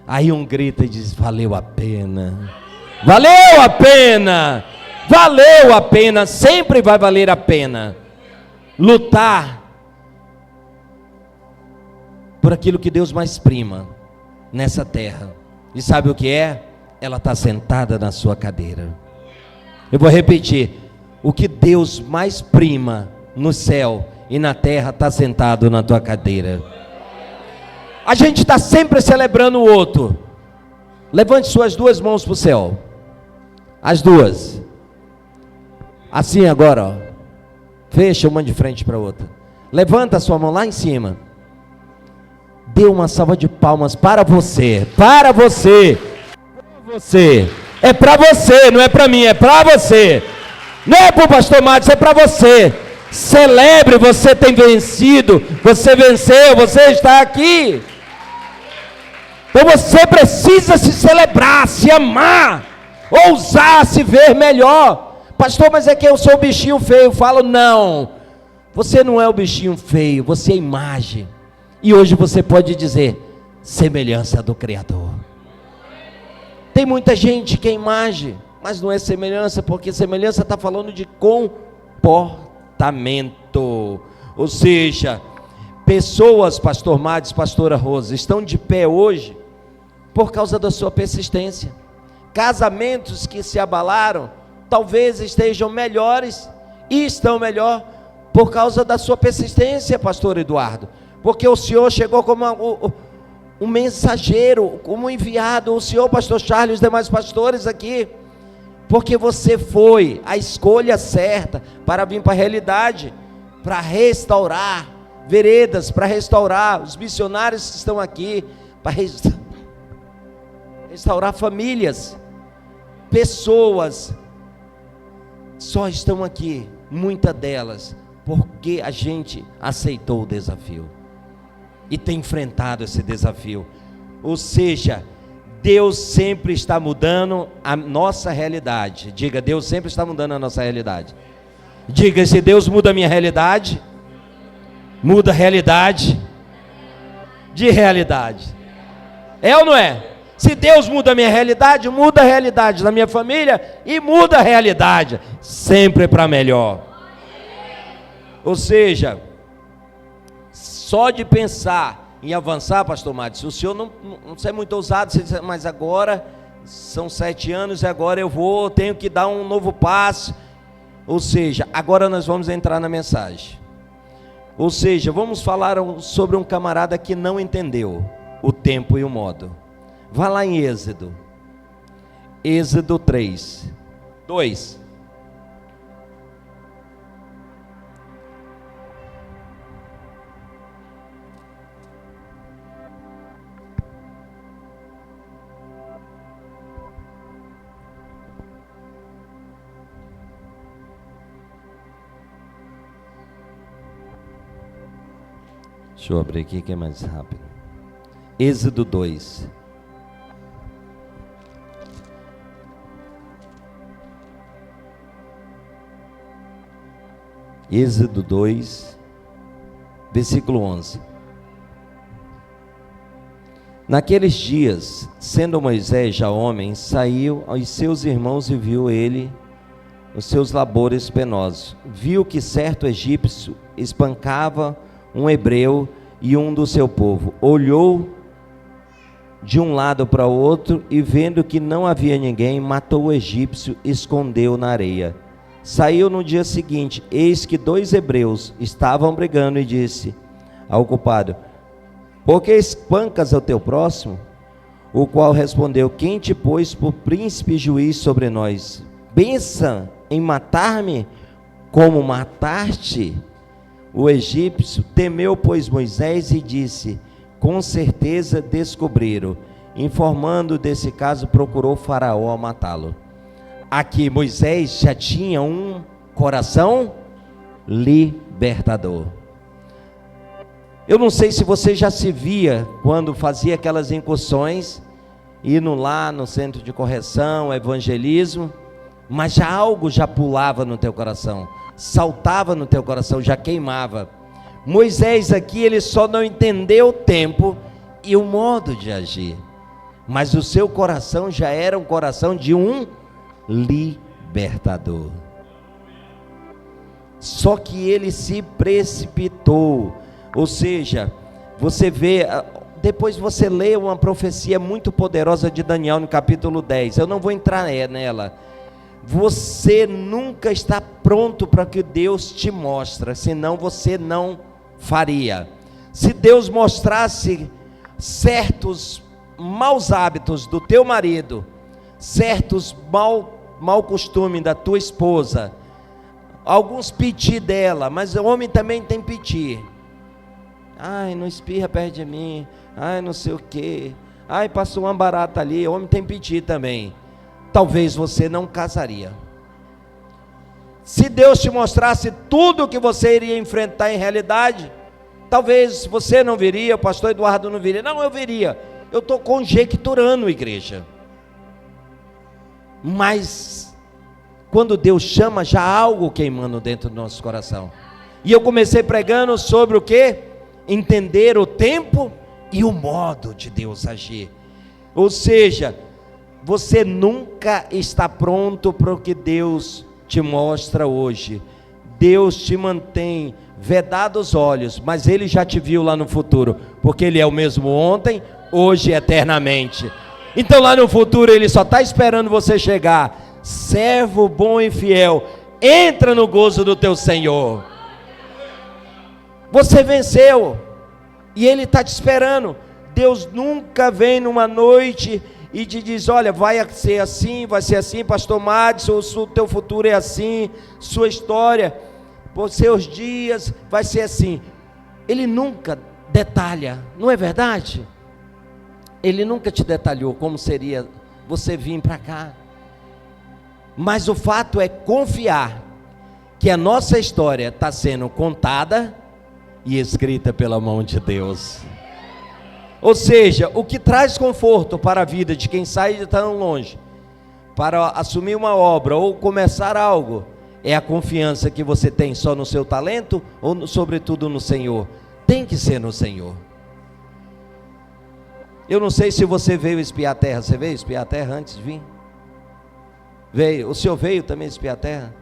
Aí um grita e diz, valeu a pena, valeu a pena. Valeu a pena, sempre vai valer a pena lutar por aquilo que Deus mais prima nessa terra. E sabe o que é? Ela está sentada na sua cadeira. Eu vou repetir, o que Deus mais prima no céu e na terra está sentado na tua cadeira. A gente está sempre celebrando o outro. Levante suas 2 mãos para o céu, as duas. Assim agora, ó. Fecha uma de frente para a outra. Levanta a sua mão lá em cima. Dê uma salva de palmas para você. Para você. Para você. É para você, não é para mim, é para você. Não é para o pastor Matos, é para você. Celebre, você tem vencido. Você venceu, você está aqui. Então você precisa se celebrar, se amar, ousar se ver melhor. Pastor, mas é que eu sou o bichinho feio. Eu falo, não, você não é o bichinho feio, você é a imagem. E hoje você pode dizer, semelhança do Criador. Tem muita gente que é imagem, mas não é semelhança, porque semelhança está falando de comportamento. Ou seja, pessoas, pastor Mads, pastora Rosa, estão de pé hoje por causa da sua persistência. Casamentos que se abalaram, talvez estejam melhores, e estão melhor por causa da sua persistência, pastor Eduardo, porque o senhor chegou como um mensageiro, como enviado, o senhor, pastor Charles, e os demais pastores aqui, porque você foi a escolha certa para vir para a realidade, para restaurar veredas, para restaurar os missionários que estão aqui, para restaurar famílias. Pessoas só estão aqui, muitas delas, porque a gente aceitou o desafio e tem enfrentado esse desafio. Ou seja, Deus sempre está mudando a nossa realidade. Diga, Deus sempre está mudando a nossa realidade. Diga, se Deus muda a minha realidade, muda a realidade de realidade. É ou não é? Se Deus muda a minha realidade, muda a realidade da minha família e muda a realidade, sempre para melhor. Ou seja, só de pensar em avançar, pastor Matos, o senhor não é muito ousado, mas agora são 7 anos e agora tenho que dar um novo passo. Ou seja, agora nós vamos entrar na mensagem. Ou seja, vamos falar sobre um camarada que não entendeu o tempo e o modo. Vá lá em Êxodo 3, 2. Deixa eu abrir aqui que é mais rápido. Êxodo 2. Êxodo 2, versículo 11. Naqueles dias, sendo Moisés já homem, saiu aos seus irmãos e viu ele os seus labores penosos. Viu que certo egípcio espancava um hebreu e um do seu povo. Olhou de um lado para o outro e vendo que não havia ninguém, matou o egípcio e escondeu na areia. Saiu no dia seguinte, eis que 2 hebreus estavam brigando e disse ao culpado: por que espancas o teu próximo? O qual respondeu: quem te pôs por príncipe e juiz sobre nós? Pensa em matar-me como mataste o egípcio? Temeu, pois, Moisés e disse: com certeza descobriram. Informando desse caso, procurou Faraó matá-lo. Aqui Moisés já tinha um coração libertador. Eu não sei se você já se via quando fazia aquelas incursões, indo lá no centro de correção, evangelismo, mas já algo já pulava no teu coração, saltava no teu coração, já queimava. Moisés aqui, ele só não entendeu o tempo e o modo de agir, mas o seu coração já era um coração de um libertador. Só que ele se precipitou. Ou seja, você vê, depois você lê uma profecia muito poderosa de Daniel no capítulo 10, eu não vou entrar nela. Você nunca está pronto para o que Deus te mostra, senão você não faria. Se Deus mostrasse certos maus hábitos do teu marido, certos mau costume da tua esposa, alguns piti dela, mas o homem também tem piti. Ai, não espirra perto de mim, ai, não sei o que, ai, passou uma barata ali, o homem tem piti também. Talvez você não casaria. Se Deus te mostrasse tudo o que você iria enfrentar em realidade, talvez você não viria, o pastor Eduardo não viria. Não, eu viria. Eu estou conjecturando, igreja. Mas quando Deus chama, já há algo queimando dentro do nosso coração. E eu comecei pregando sobre o que? Entender o tempo e o modo de Deus agir. Ou seja, você nunca está pronto para o que Deus te mostra hoje. Deus te mantém vedado os olhos, mas Ele já te viu lá no futuro, porque Ele é o mesmo ontem, hoje e eternamente. Então lá no futuro Ele só está esperando você chegar. Servo bom e fiel, entra no gozo do teu Senhor. Você venceu e Ele está te esperando. Deus nunca vem numa noite e te diz: olha, vai ser assim, pastor Madison, o teu futuro é assim, sua história, os seus dias vai ser assim. Ele nunca detalha, não é verdade? Ele nunca te detalhou como seria você vir para cá. Mas o fato é confiar que a nossa história está sendo contada e escrita pela mão de Deus. Ou seja, o que traz conforto para a vida de quem sai de tão longe, para assumir uma obra ou começar algo, é a confiança que você tem só no seu talento ou sobretudo no Senhor. Tem que ser no Senhor. Eu não sei se você veio espiar a terra. Você veio espiar a terra antes de vir? Veio. O senhor veio também espiar a terra?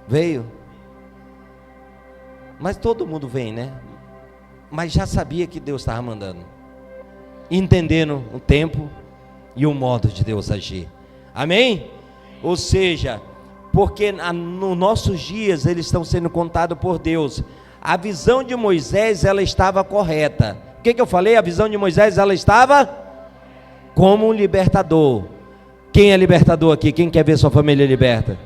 Veio. Mas todo mundo vem, né? Mas já sabia que Deus estava mandando, entendendo o tempo e o modo de Deus agir. Amém? Ou seja, porque nos nossos dias eles estão sendo contados por Deus. A visão de Moisés, ela estava correta. O que eu falei? A visão de Moisés, ela estava como um libertador. Quem é libertador aqui? Quem quer ver sua família liberta?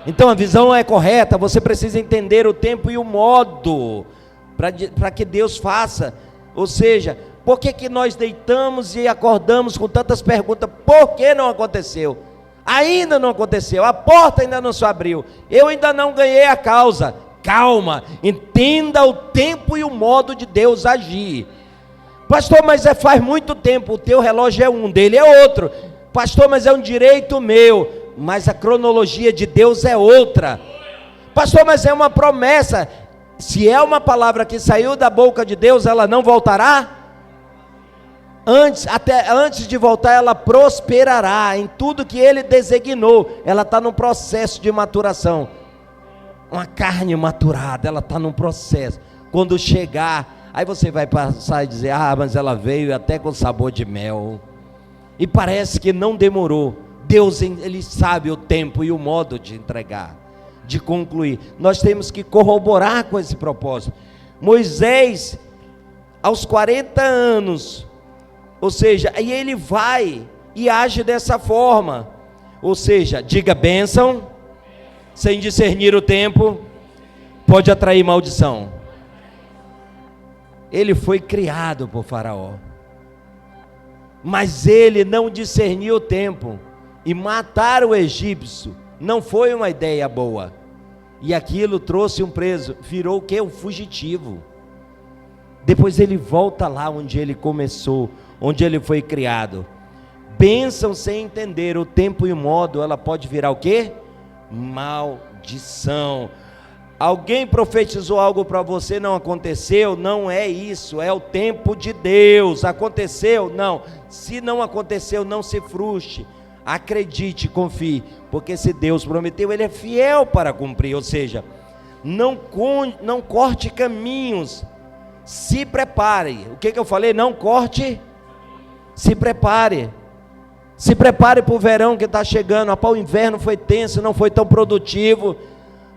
Então a visão é correta. Você precisa entender o tempo e o modo para que Deus faça. Ou seja, por que nós deitamos e acordamos com tantas perguntas? Por que não aconteceu? Ainda não aconteceu, a porta ainda não se abriu, eu ainda não ganhei a causa. Calma, entenda o tempo e o modo de Deus agir. Pastor, mas faz muito tempo, o teu relógio é um, dele é outro. Pastor, mas é um direito meu, mas a cronologia de Deus é outra. Pastor, mas é uma promessa. Se é uma palavra que saiu da boca de Deus, ela não voltará? Antes de voltar, ela prosperará em tudo que Ele designou. Ela está num processo de maturação. Uma carne maturada, ela está num processo. Quando chegar, aí você vai passar e dizer: ah, mas ela veio até com sabor de mel. E parece que não demorou. Deus, Ele sabe o tempo e o modo de entregar, de concluir. Nós temos que corroborar com esse propósito. Moisés, aos 40 anos, ou seja, aí ele vai e age dessa forma. Ou seja, diga bênção, sem discernir o tempo, pode atrair maldição. Ele foi criado por Faraó, mas ele não discerniu o tempo, e matar o egípcio não foi uma ideia boa, e aquilo trouxe um preso, virou o que? Um fugitivo. Depois ele volta lá onde ele começou, onde ele foi criado. Bênção sem entender o tempo e o modo, ela pode virar o quê? Maldição. Alguém profetizou algo para você, não aconteceu? Não é isso, é o tempo de Deus. Aconteceu? Não. Se não aconteceu, não se frustre, acredite, confie, porque se Deus prometeu, Ele é fiel para cumprir. Ou seja, não corte caminhos, se prepare. O que eu falei? Não corte, se prepare. Se prepare para o verão que está chegando. O inverno foi tenso, não foi tão produtivo,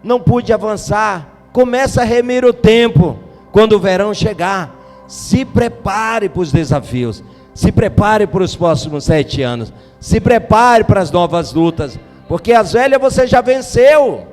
não pude avançar. Começa a remir o tempo. Quando o verão chegar, se prepare para os desafios, se prepare para os próximos 7 anos, se prepare para as novas lutas, porque as velhas você já venceu.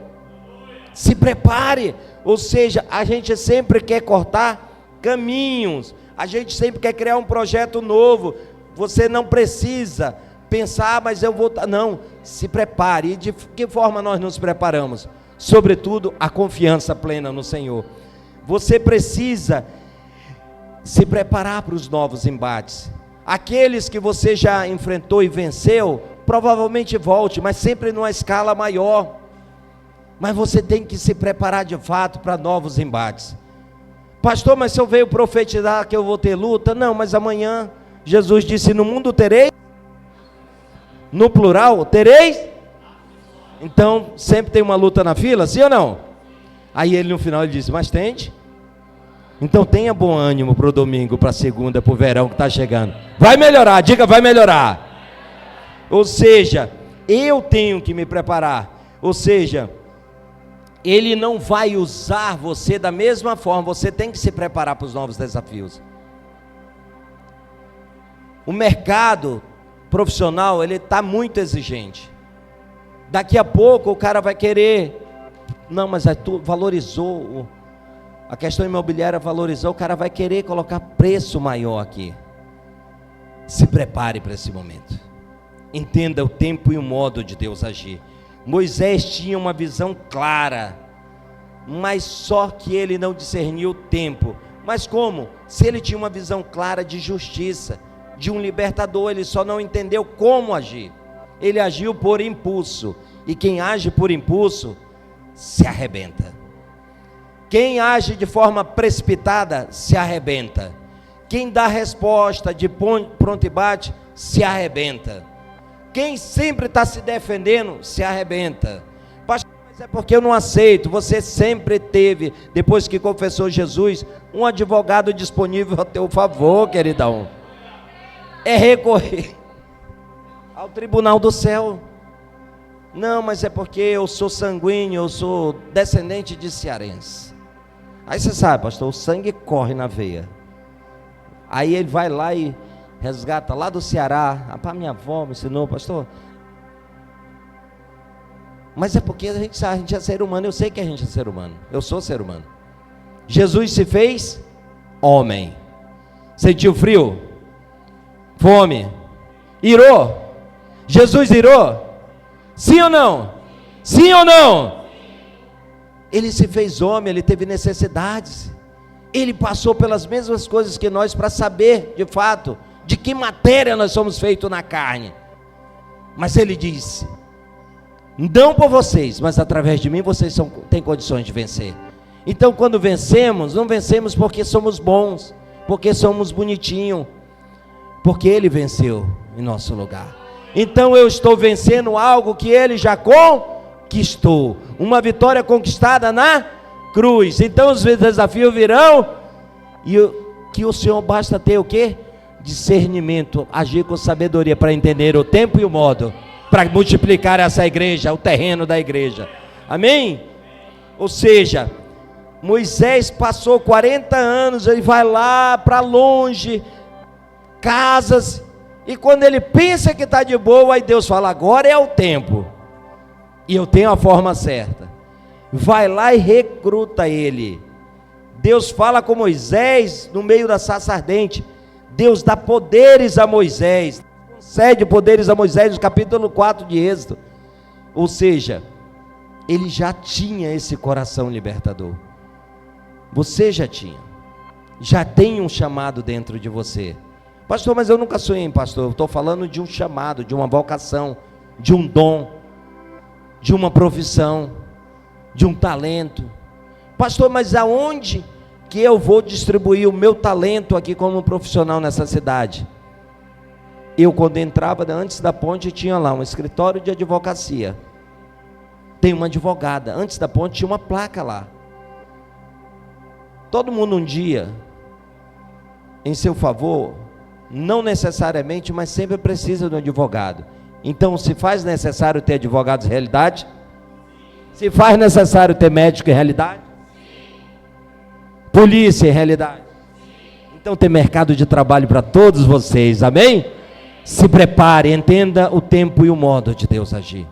Se prepare. Ou seja, a gente sempre quer cortar caminhos, a gente sempre quer criar um projeto novo. Você não precisa pensar: mas eu vou... Não, se prepare. E de que forma nós nos preparamos? Sobretudo a confiança plena no Senhor. Você precisa se preparar para os novos embates. Aqueles que você já enfrentou e venceu, provavelmente volte, mas sempre numa escala maior. Mas você tem que se preparar de fato para novos embates. Pastor, mas se eu veio profetizar que eu vou ter luta? Não, mas amanhã Jesus disse: no mundo terei. No plural, tereis. Então, sempre tem uma luta na fila, sim ou não? Aí ele no final ele disse, mas tende. Então tenha bom ânimo para o domingo, para a segunda, para o verão que está chegando. Vai melhorar, diga vai melhorar. Ou seja, eu tenho que me preparar. Ou seja, ele não vai usar você da mesma forma. Você tem que se preparar para os novos desafios. O mercado profissional, ele está muito exigente. Daqui a pouco o cara vai querer, não, mas tu valorizou, a questão imobiliária valorizou, o cara vai querer colocar preço maior aqui. Se prepare para esse momento. Entenda o tempo e o modo de Deus agir. Moisés tinha uma visão clara, mas só que ele não discerniu o tempo. Mas como? Se ele tinha uma visão clara de justiça, de um libertador, ele só não entendeu como agir. Ele agiu por impulso, e quem age por impulso se arrebenta. Quem age de forma precipitada se arrebenta. Quem dá resposta de pronto e bate se arrebenta. Quem sempre está se defendendo se arrebenta. Pastor, mas é porque eu não aceito. Você sempre teve, depois que confessou Jesus, um advogado disponível a teu favor, queridão. É recorrer ao tribunal do céu. Não, mas é porque eu sou sanguíneo, eu sou descendente de cearense. Aí você sabe, pastor, o sangue corre na veia. Aí ele vai lá e resgata lá do Ceará. Rapaz, minha avó me ensinou, pastor. Mas é porque a gente é ser humano. Eu sei que a gente é ser humano. Eu sou ser humano. Jesus se fez homem. Sentiu frio? Fome? Irou? Jesus irou? Sim ou não? Sim ou não? Ele se fez homem, ele teve necessidades. Ele passou pelas mesmas coisas que nós para saber, de fato, de que matéria nós somos feitos na carne. Mas ele disse, não por vocês, mas através de mim vocês têm condições de vencer. Então quando vencemos, não vencemos porque somos bons, porque somos bonitinhos, porque ele venceu em nosso lugar. Então eu estou vencendo algo que ele já conquistou, uma vitória conquistada na cruz. Então os desafios virão, e que o Senhor basta ter o quê? Discernimento, agir com sabedoria para entender o tempo e o modo, para multiplicar essa igreja, o terreno da igreja. Amém? Ou seja, Moisés passou 40 anos, ele vai lá para longe, casas, e quando ele pensa que está de boa, aí Deus fala, agora é o tempo, e eu tenho a forma certa. Vai lá e recruta ele. Deus fala com Moisés no meio da sarça ardente. Deus dá poderes a Moisés, concede poderes a Moisés no capítulo 4 de Êxodo. Ou seja, ele já tinha esse coração libertador. Você já tinha, já tem um chamado dentro de você. Pastor, mas eu nunca sonhei, pastor. Eu estou falando de um chamado, de uma vocação, de um dom, de uma profissão, de um talento. Pastor, mas aonde que eu vou distribuir o meu talento aqui como profissional nessa cidade? Eu, quando entrava antes da ponte, tinha lá um escritório de advocacia. Tem uma advogada. Antes da ponte tinha uma placa lá. Todo mundo um dia, em seu favor, não necessariamente, mas sempre precisa de um advogado. Então, se faz necessário ter advogados em realidade? Se faz necessário ter médico em realidade? Polícia em realidade? Então tem mercado de trabalho para todos vocês, amém? Se prepare, entenda o tempo e o modo de Deus agir.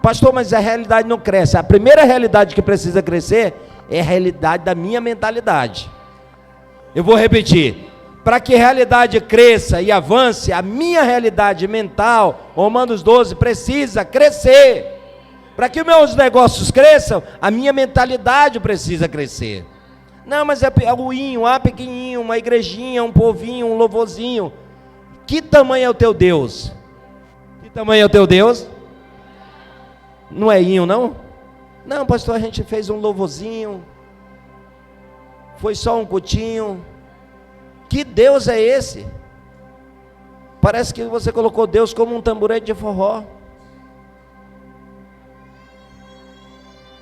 Pastor, mas a realidade não cresce. A primeira realidade que precisa crescer é a realidade da minha mentalidade. Eu vou repetir. Para que a realidade cresça e avance, a minha realidade mental, Romanos 12, precisa crescer. Para que os meus negócios cresçam, a minha mentalidade precisa crescer. Não, mas é ruim, pequenininho, uma igrejinha, um povinho, um louvorzinho. Que tamanho é o teu Deus? Que tamanho é o teu Deus? Não é inho, não? Não, pastor, a gente fez um louvorzinho, foi só um cultinho. Que Deus é esse? Parece que você colocou Deus como um tamborete de forró.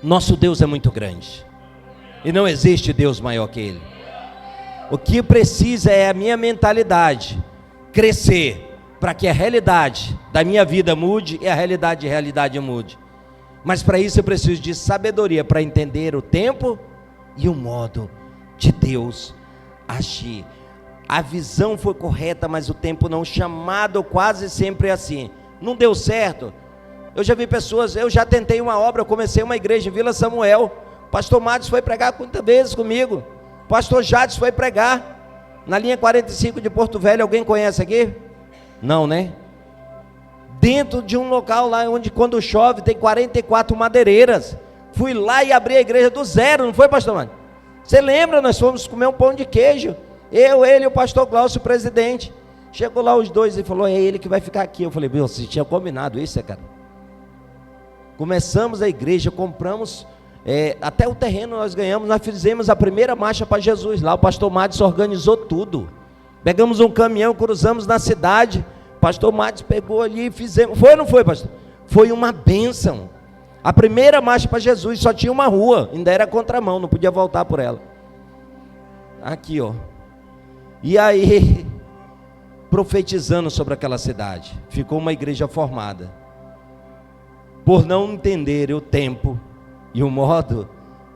Nosso Deus é muito grande. E não existe Deus maior que Ele. O que precisa é a minha mentalidade crescer, para que a realidade da minha vida mude e a realidade mude. Mas para isso eu preciso de sabedoria para entender o tempo e o modo de Deus agir. A visão foi correta, mas o tempo não. Chamado quase sempre é assim. Não deu certo. Eu já vi pessoas, eu já tentei uma obra, eu comecei uma igreja em Vila Samuel. Pastor Matos foi pregar muitas vezes comigo. Pastor Jades foi pregar na linha 45 de Porto Velho. Alguém conhece aqui? Não, né? Dentro de um local lá onde quando chove tem 44 madeireiras. Fui lá e abri a igreja do zero, não foi, pastor Matos? Você lembra? Nós fomos comer um pão de queijo. Eu, ele e o pastor Glaucio, o presidente. Chegou lá os dois e falou, é ele que vai ficar aqui. Eu falei, meu, você tinha combinado isso, cara? Começamos a igreja, compramos, até o terreno nós ganhamos, nós fizemos a primeira marcha para Jesus. Lá o pastor Matos organizou tudo. Pegamos um caminhão, cruzamos na cidade. Pastor Matos pegou ali e fizemos. Foi ou não foi, pastor? Foi uma bênção. A primeira marcha para Jesus, só tinha uma rua, ainda era contramão, não podia voltar por ela. Aqui, ó. E aí, profetizando sobre aquela cidade, ficou uma igreja formada. Por não entender o tempo e o modo,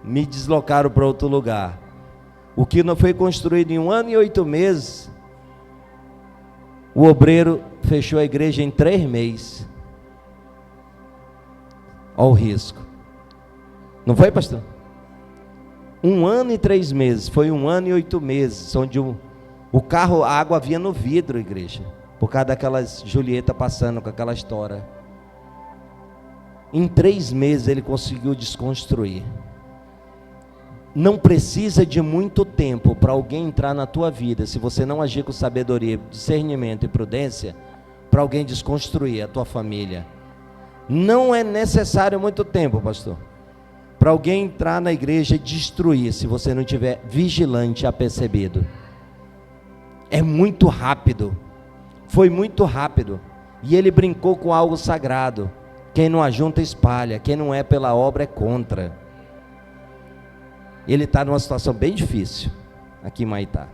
me deslocaram para outro lugar. O que não foi construído em 1 ano e 8 meses, o obreiro fechou a igreja em 3 meses. Olha o risco. Não foi, pastor? 1 ano e 3 meses, foi 1 ano e 8 meses, onde o carro, a água vinha no vidro, igreja, por causa daquelas Julieta passando com aquela história. Em 3 meses ele conseguiu desconstruir. Não precisa de muito tempo para alguém entrar na tua vida, se você não agir com sabedoria, discernimento e prudência, para alguém desconstruir a tua família. Não é necessário muito tempo, pastor, para alguém entrar na igreja e destruir, se você não estiver vigilante e apercebido. É muito rápido, foi muito rápido, e ele brincou com algo sagrado. Quem não ajunta espalha, quem não é pela obra é contra. Ele está numa situação bem difícil, aqui em Maitá.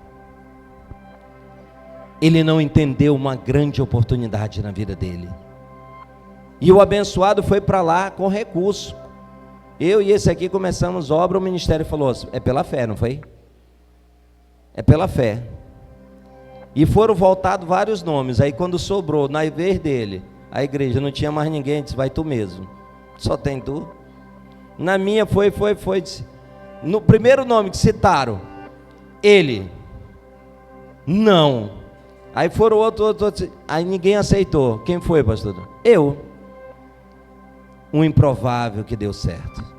Ele não entendeu uma grande oportunidade na vida dele. E o abençoado foi para lá com recurso. Eu e esse aqui começamos obra, o ministério falou, é pela fé, não foi? É pela fé. E foram voltados vários nomes, aí quando sobrou, na vez dele, a igreja não tinha mais ninguém, disse, vai tu mesmo. Só tem tu. Na minha foi, disse, no primeiro nome que citaram, ele, não. Aí foram outro, aí ninguém aceitou. Quem foi, pastor? Eu. Um improvável que deu certo.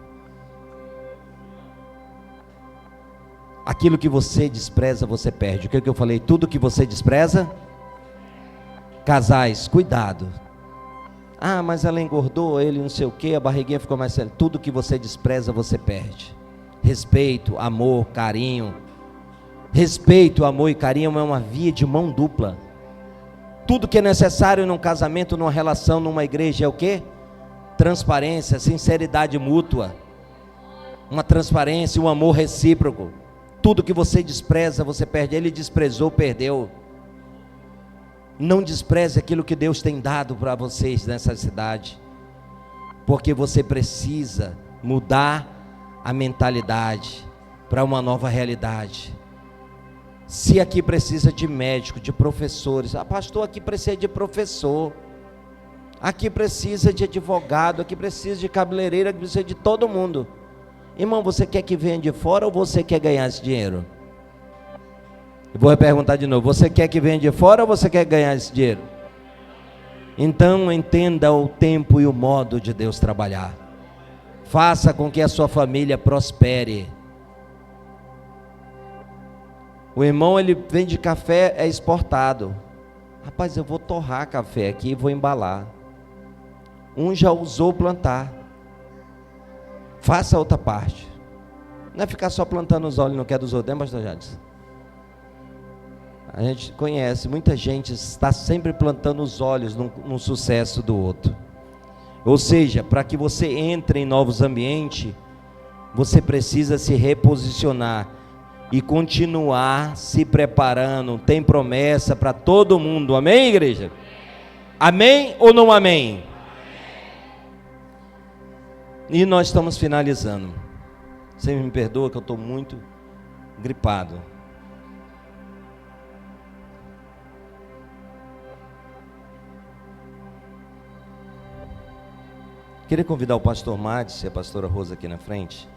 Aquilo que você despreza, você perde. O que eu falei? Tudo que você despreza. Casais, cuidado. Ah, mas ela engordou, ele não sei o que, a barriguinha ficou mais séria. Tudo que você despreza, você perde. Respeito, amor, carinho. Respeito, amor e carinho é uma via de mão dupla. Tudo que é necessário num casamento, numa relação, numa igreja é o quê? Transparência, sinceridade mútua. Uma transparência, um amor recíproco. Tudo que você despreza, você perde. Ele desprezou, perdeu. Não despreze aquilo que Deus tem dado para vocês nessa cidade, porque você precisa mudar a mentalidade para uma nova realidade. Se aqui precisa de médico, de professores, pastor, aqui precisa de professor, aqui precisa de advogado, aqui precisa de cabeleireiro, aqui precisa de todo mundo. Irmão, você quer que venha de fora ou você quer ganhar esse dinheiro? Eu vou perguntar de novo, você quer que venha de fora ou você quer ganhar esse dinheiro? Então entenda o tempo e o modo de Deus trabalhar. Faça com que a sua família prospere. O irmão, ele vende café, é exportado. Rapaz, eu vou torrar café aqui e vou embalar. Um já usou plantar. Faça a outra parte. Não é ficar só plantando os olhos, não quer dos outros, né, pastor Jades? A gente conhece, muita gente está sempre plantando os olhos no sucesso do outro. Ou seja, para que você entre em novos ambientes, você precisa se reposicionar e continuar se preparando. Tem promessa para todo mundo, amém, igreja? Amém ou não amém? E nós estamos finalizando. Você me perdoa que eu estou muito gripado. Queria convidar o pastor Mads e a pastora Rosa aqui na frente.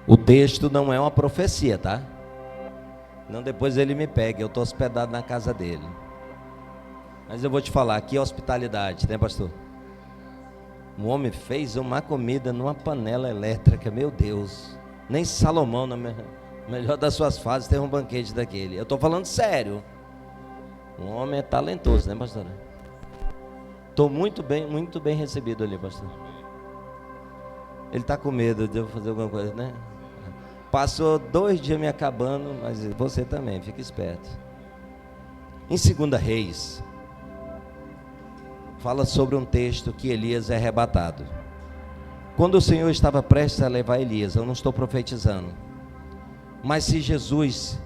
O texto não é uma profecia, tá? Não, depois ele me pega, eu estou hospedado na casa dele. Mas eu vou te falar, aqui é hospitalidade, né, pastor? Um homem fez uma comida numa panela elétrica, meu Deus. Nem Salomão, na melhor das suas fases, teve um banquete daquele. Eu estou falando sério. Um homem é talentoso, né, pastor? Estou muito bem recebido ali, pastor. Ele está com medo de eu fazer alguma coisa, né? Passou 2 dias me acabando, mas você também, fica esperto. Em 2 Reis, fala sobre um texto que Elias é arrebatado. Quando o Senhor estava prestes a levar Elias, eu não estou profetizando, mas se Jesus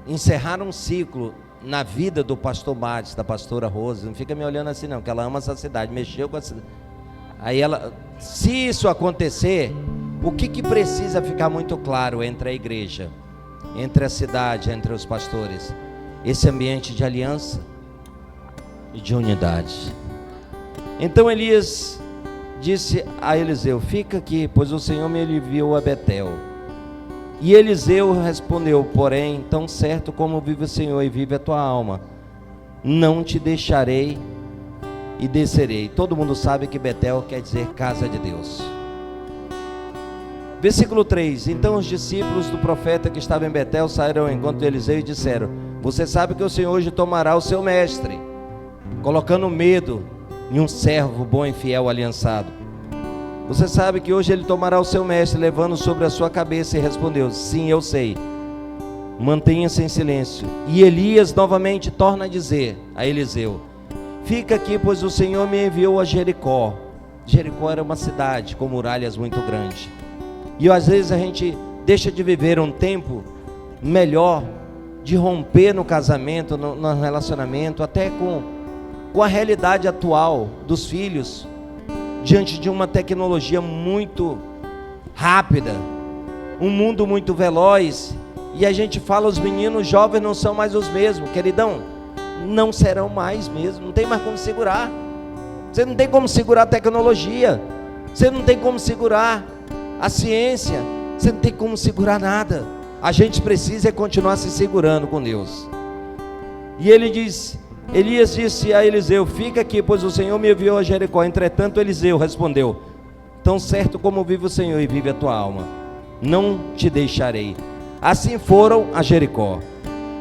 encerrar um ciclo na vida do pastor Mads, da pastora Rosa, não fica me olhando assim não, que ela ama essa cidade, mexeu com a cidade. Aí ela, se isso acontecer, o que precisa ficar muito claro entre a igreja, entre a cidade, entre os pastores? Esse ambiente de aliança e de unidade. Então Elias disse a Eliseu: fica aqui, pois o Senhor me enviou a Betel. E Eliseu respondeu: porém, tão certo como vive o Senhor e vive a tua alma, não te deixarei e descerei. Todo mundo sabe que Betel quer dizer casa de Deus. Versículo 3: então os discípulos do profeta que estavam em Betel saíram ao encontro de Eliseu e disseram: você sabe que o Senhor hoje tomará o seu mestre, colocando medo em um servo bom e fiel aliançado. Você sabe que hoje ele tomará o seu mestre, levando sobre a sua cabeça. E respondeu: sim, eu sei. Mantenha-se em silêncio. E Elias novamente torna a dizer a Eliseu: fica aqui, pois o Senhor me enviou a Jericó. Jericó era uma cidade com muralhas muito grandes. E às vezes a gente deixa de viver um tempo melhor, de romper no casamento, no relacionamento, até com a realidade atual dos filhos, diante de uma tecnologia muito rápida, um mundo muito veloz. E a gente fala, os meninos jovens não são mais os mesmos, queridão, não serão mais mesmo, não tem mais como segurar. Você não tem como segurar a tecnologia, você não tem como segurar a ciência, você não tem como segurar nada. A gente precisa continuar se segurando com Deus. E Elias disse a Eliseu: fica aqui, pois o Senhor me enviou a Jericó. Entretanto Eliseu respondeu: tão certo como vive o Senhor e vive a tua alma, não te deixarei. Assim foram a Jericó.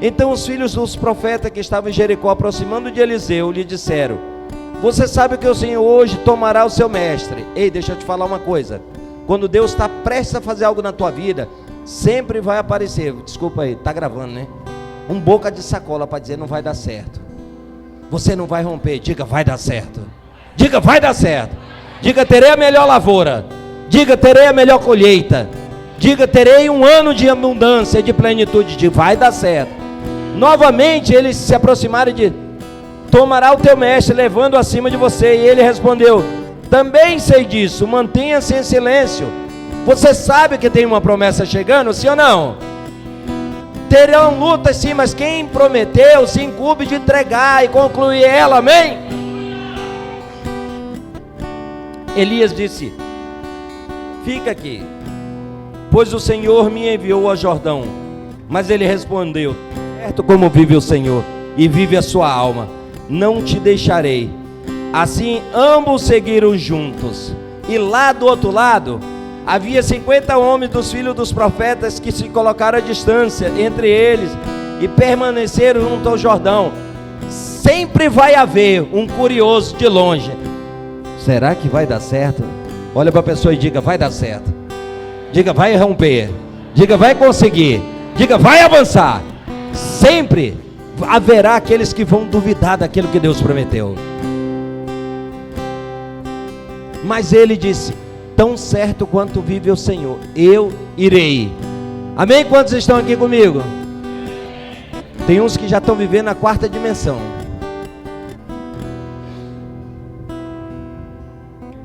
Então os filhos dos profetas que estavam em Jericó, aproximando de Eliseu, lhe disseram: você sabe que o Senhor hoje tomará o seu mestre. Ei, deixa eu te falar uma coisa. Quando Deus está prestes a fazer algo na tua vida, sempre vai aparecer, desculpa aí, está gravando, né? Um boca de sacola para dizer: não vai dar certo. Você não vai romper. Diga: vai dar certo. Diga: vai dar certo. Diga: terei a melhor lavoura. Diga: terei a melhor colheita. Diga: terei um ano de abundância, de plenitude. Diga: vai dar certo. Novamente eles se aproximaram de: tomará o teu mestre, levando acima de você. E ele respondeu: também sei disso, mantenha-se em silêncio. Você sabe que tem uma promessa chegando, sim ou não? Terão lutas sim, mas quem prometeu se incumbe de entregar e concluir ela, amém? Elias disse: fica aqui, pois o Senhor me enviou a Jordão. Mas ele respondeu: certo como vive o Senhor e vive a sua alma, não te deixarei. Assim ambos seguiram juntos. E lá do outro lado Havia 50 homens dos filhos dos profetas que se colocaram à distância entre eles e permaneceram junto ao Jordão. Sempre vai haver um curioso de longe. Será que vai dar certo? Olha para a pessoa e diga: vai dar certo. Diga: vai romper. Diga: vai conseguir. Diga: vai avançar. Sempre haverá aqueles que vão duvidar daquilo que Deus prometeu. Mas ele disse: tão certo quanto vive o Senhor, eu irei. Amém? Quantos estão aqui comigo? Tem uns que já estão vivendo na quarta dimensão.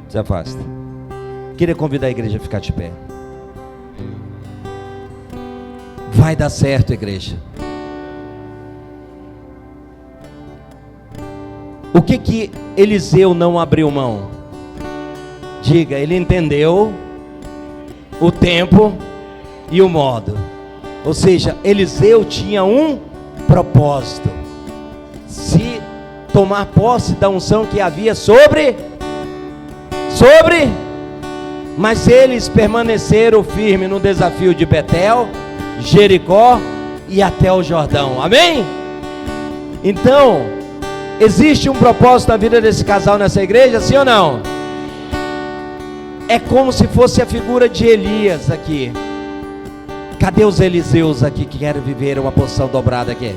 Se afasta. Queria convidar a igreja a ficar de pé. Vai dar certo, igreja. O que Eliseu não abriu mão? Diga: ele entendeu o tempo e o modo. Ou seja, Eliseu tinha um propósito: se tomar posse da unção que havia sobre, mas eles permaneceram firmes no desafio de Betel, Jericó e até o Jordão. Amém? Então, existe um propósito na vida desse casal nessa igreja, sim ou não? É como se fosse a figura de Elias aqui. Cadê os Eliseus aqui que querem viver uma posição dobrada aqui?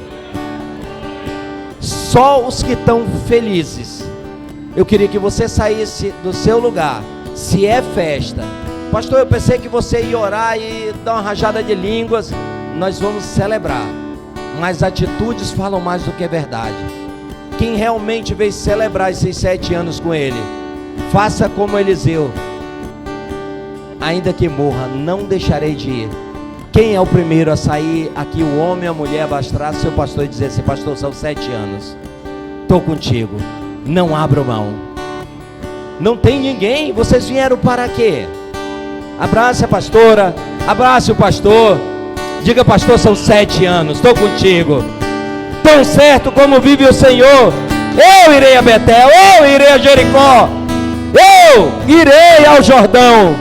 Só os que estão felizes. Eu queria que você saísse do seu lugar. Se é festa, pastor, eu pensei que você ia orar e dar uma rajada de línguas. Nós vamos celebrar, mas atitudes falam mais do que a verdade. Quem realmente veio celebrar esses 7 anos com ele, faça como Eliseu: ainda que morra, não deixarei de ir. Quem é o primeiro a sair aqui, o homem ou a mulher, abaixar seu pastor e dizer assim: pastor, são 7 anos, estou contigo, não abro mão. Não tem ninguém. Vocês vieram para quê? Abrace a pastora, abrace o pastor, diga: pastor, são 7 anos, estou contigo. Tão certo como vive o Senhor, eu irei a Betel, eu irei a Jericó, eu irei ao Jordão.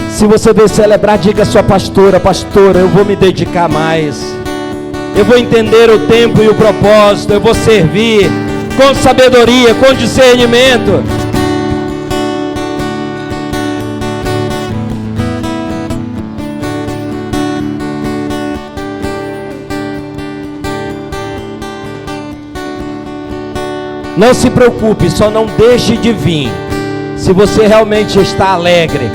Se você veio celebrar, diga à sua pastora: pastora, eu vou me dedicar mais, eu vou entender o tempo e o propósito, eu vou servir com sabedoria, com discernimento. Não se preocupe, só não deixe de vir se você realmente está alegre.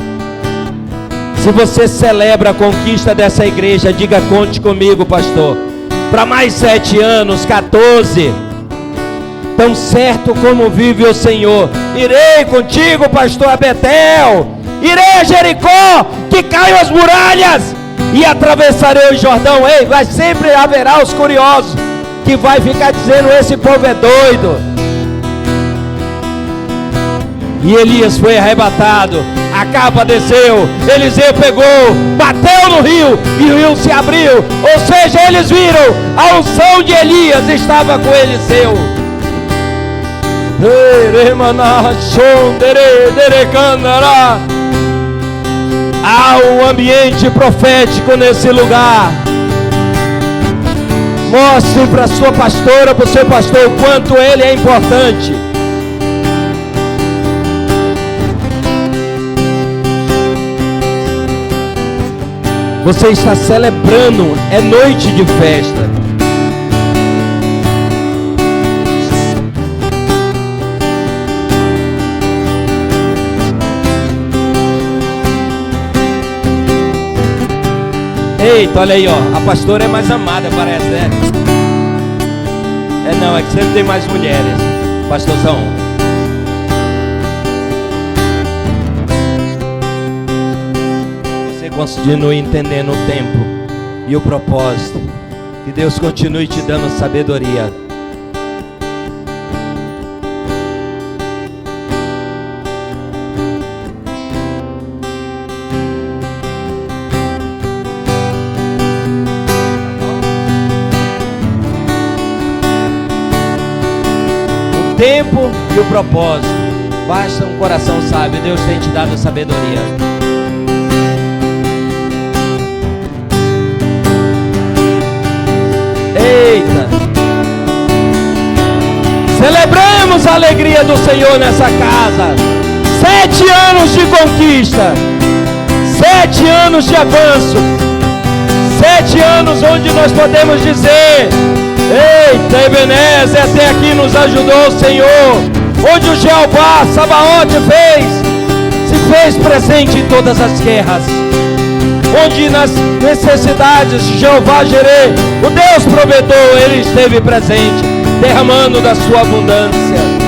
Se você celebra a conquista dessa igreja, diga: conte comigo, pastor, para mais 7 anos, 14. Tão certo como vive o Senhor, irei contigo, pastor, a Betel, irei a Jericó, que caiam as muralhas, e atravessarei o Jordão. Ei, vai sempre haverá os curiosos que vai ficar dizendo: esse povo é doido. E Elias foi arrebatado, a capa desceu, Eliseu pegou, bateu no rio e o rio se abriu. Ou seja, eles viram, a unção de Elias estava com Eliseu. Há um ambiente profético nesse lugar. Mostre para a sua pastora, para o seu pastor, o quanto ele é importante. Você está celebrando, é noite de festa. Eita, olha aí, ó, a pastora é mais amada, parece, né? É não, é que sempre tem mais mulheres, pastorzão. Continue entendendo o tempo e o propósito. Que Deus continue te dando sabedoria. O tempo e o propósito. Basta um coração sábio. Deus tem te dado sabedoria. Eita! Celebremos a alegria do Senhor nessa casa. 7 anos de conquista, 7 anos de avanço, 7 anos onde nós podemos dizer: eita, Ebenezer, até aqui nos ajudou o Senhor. Onde o Jeová Sabaote se fez presente em todas as guerras. Onde nas necessidades Jeová Jireh, o Deus provedor, Ele esteve presente, derramando da sua abundância.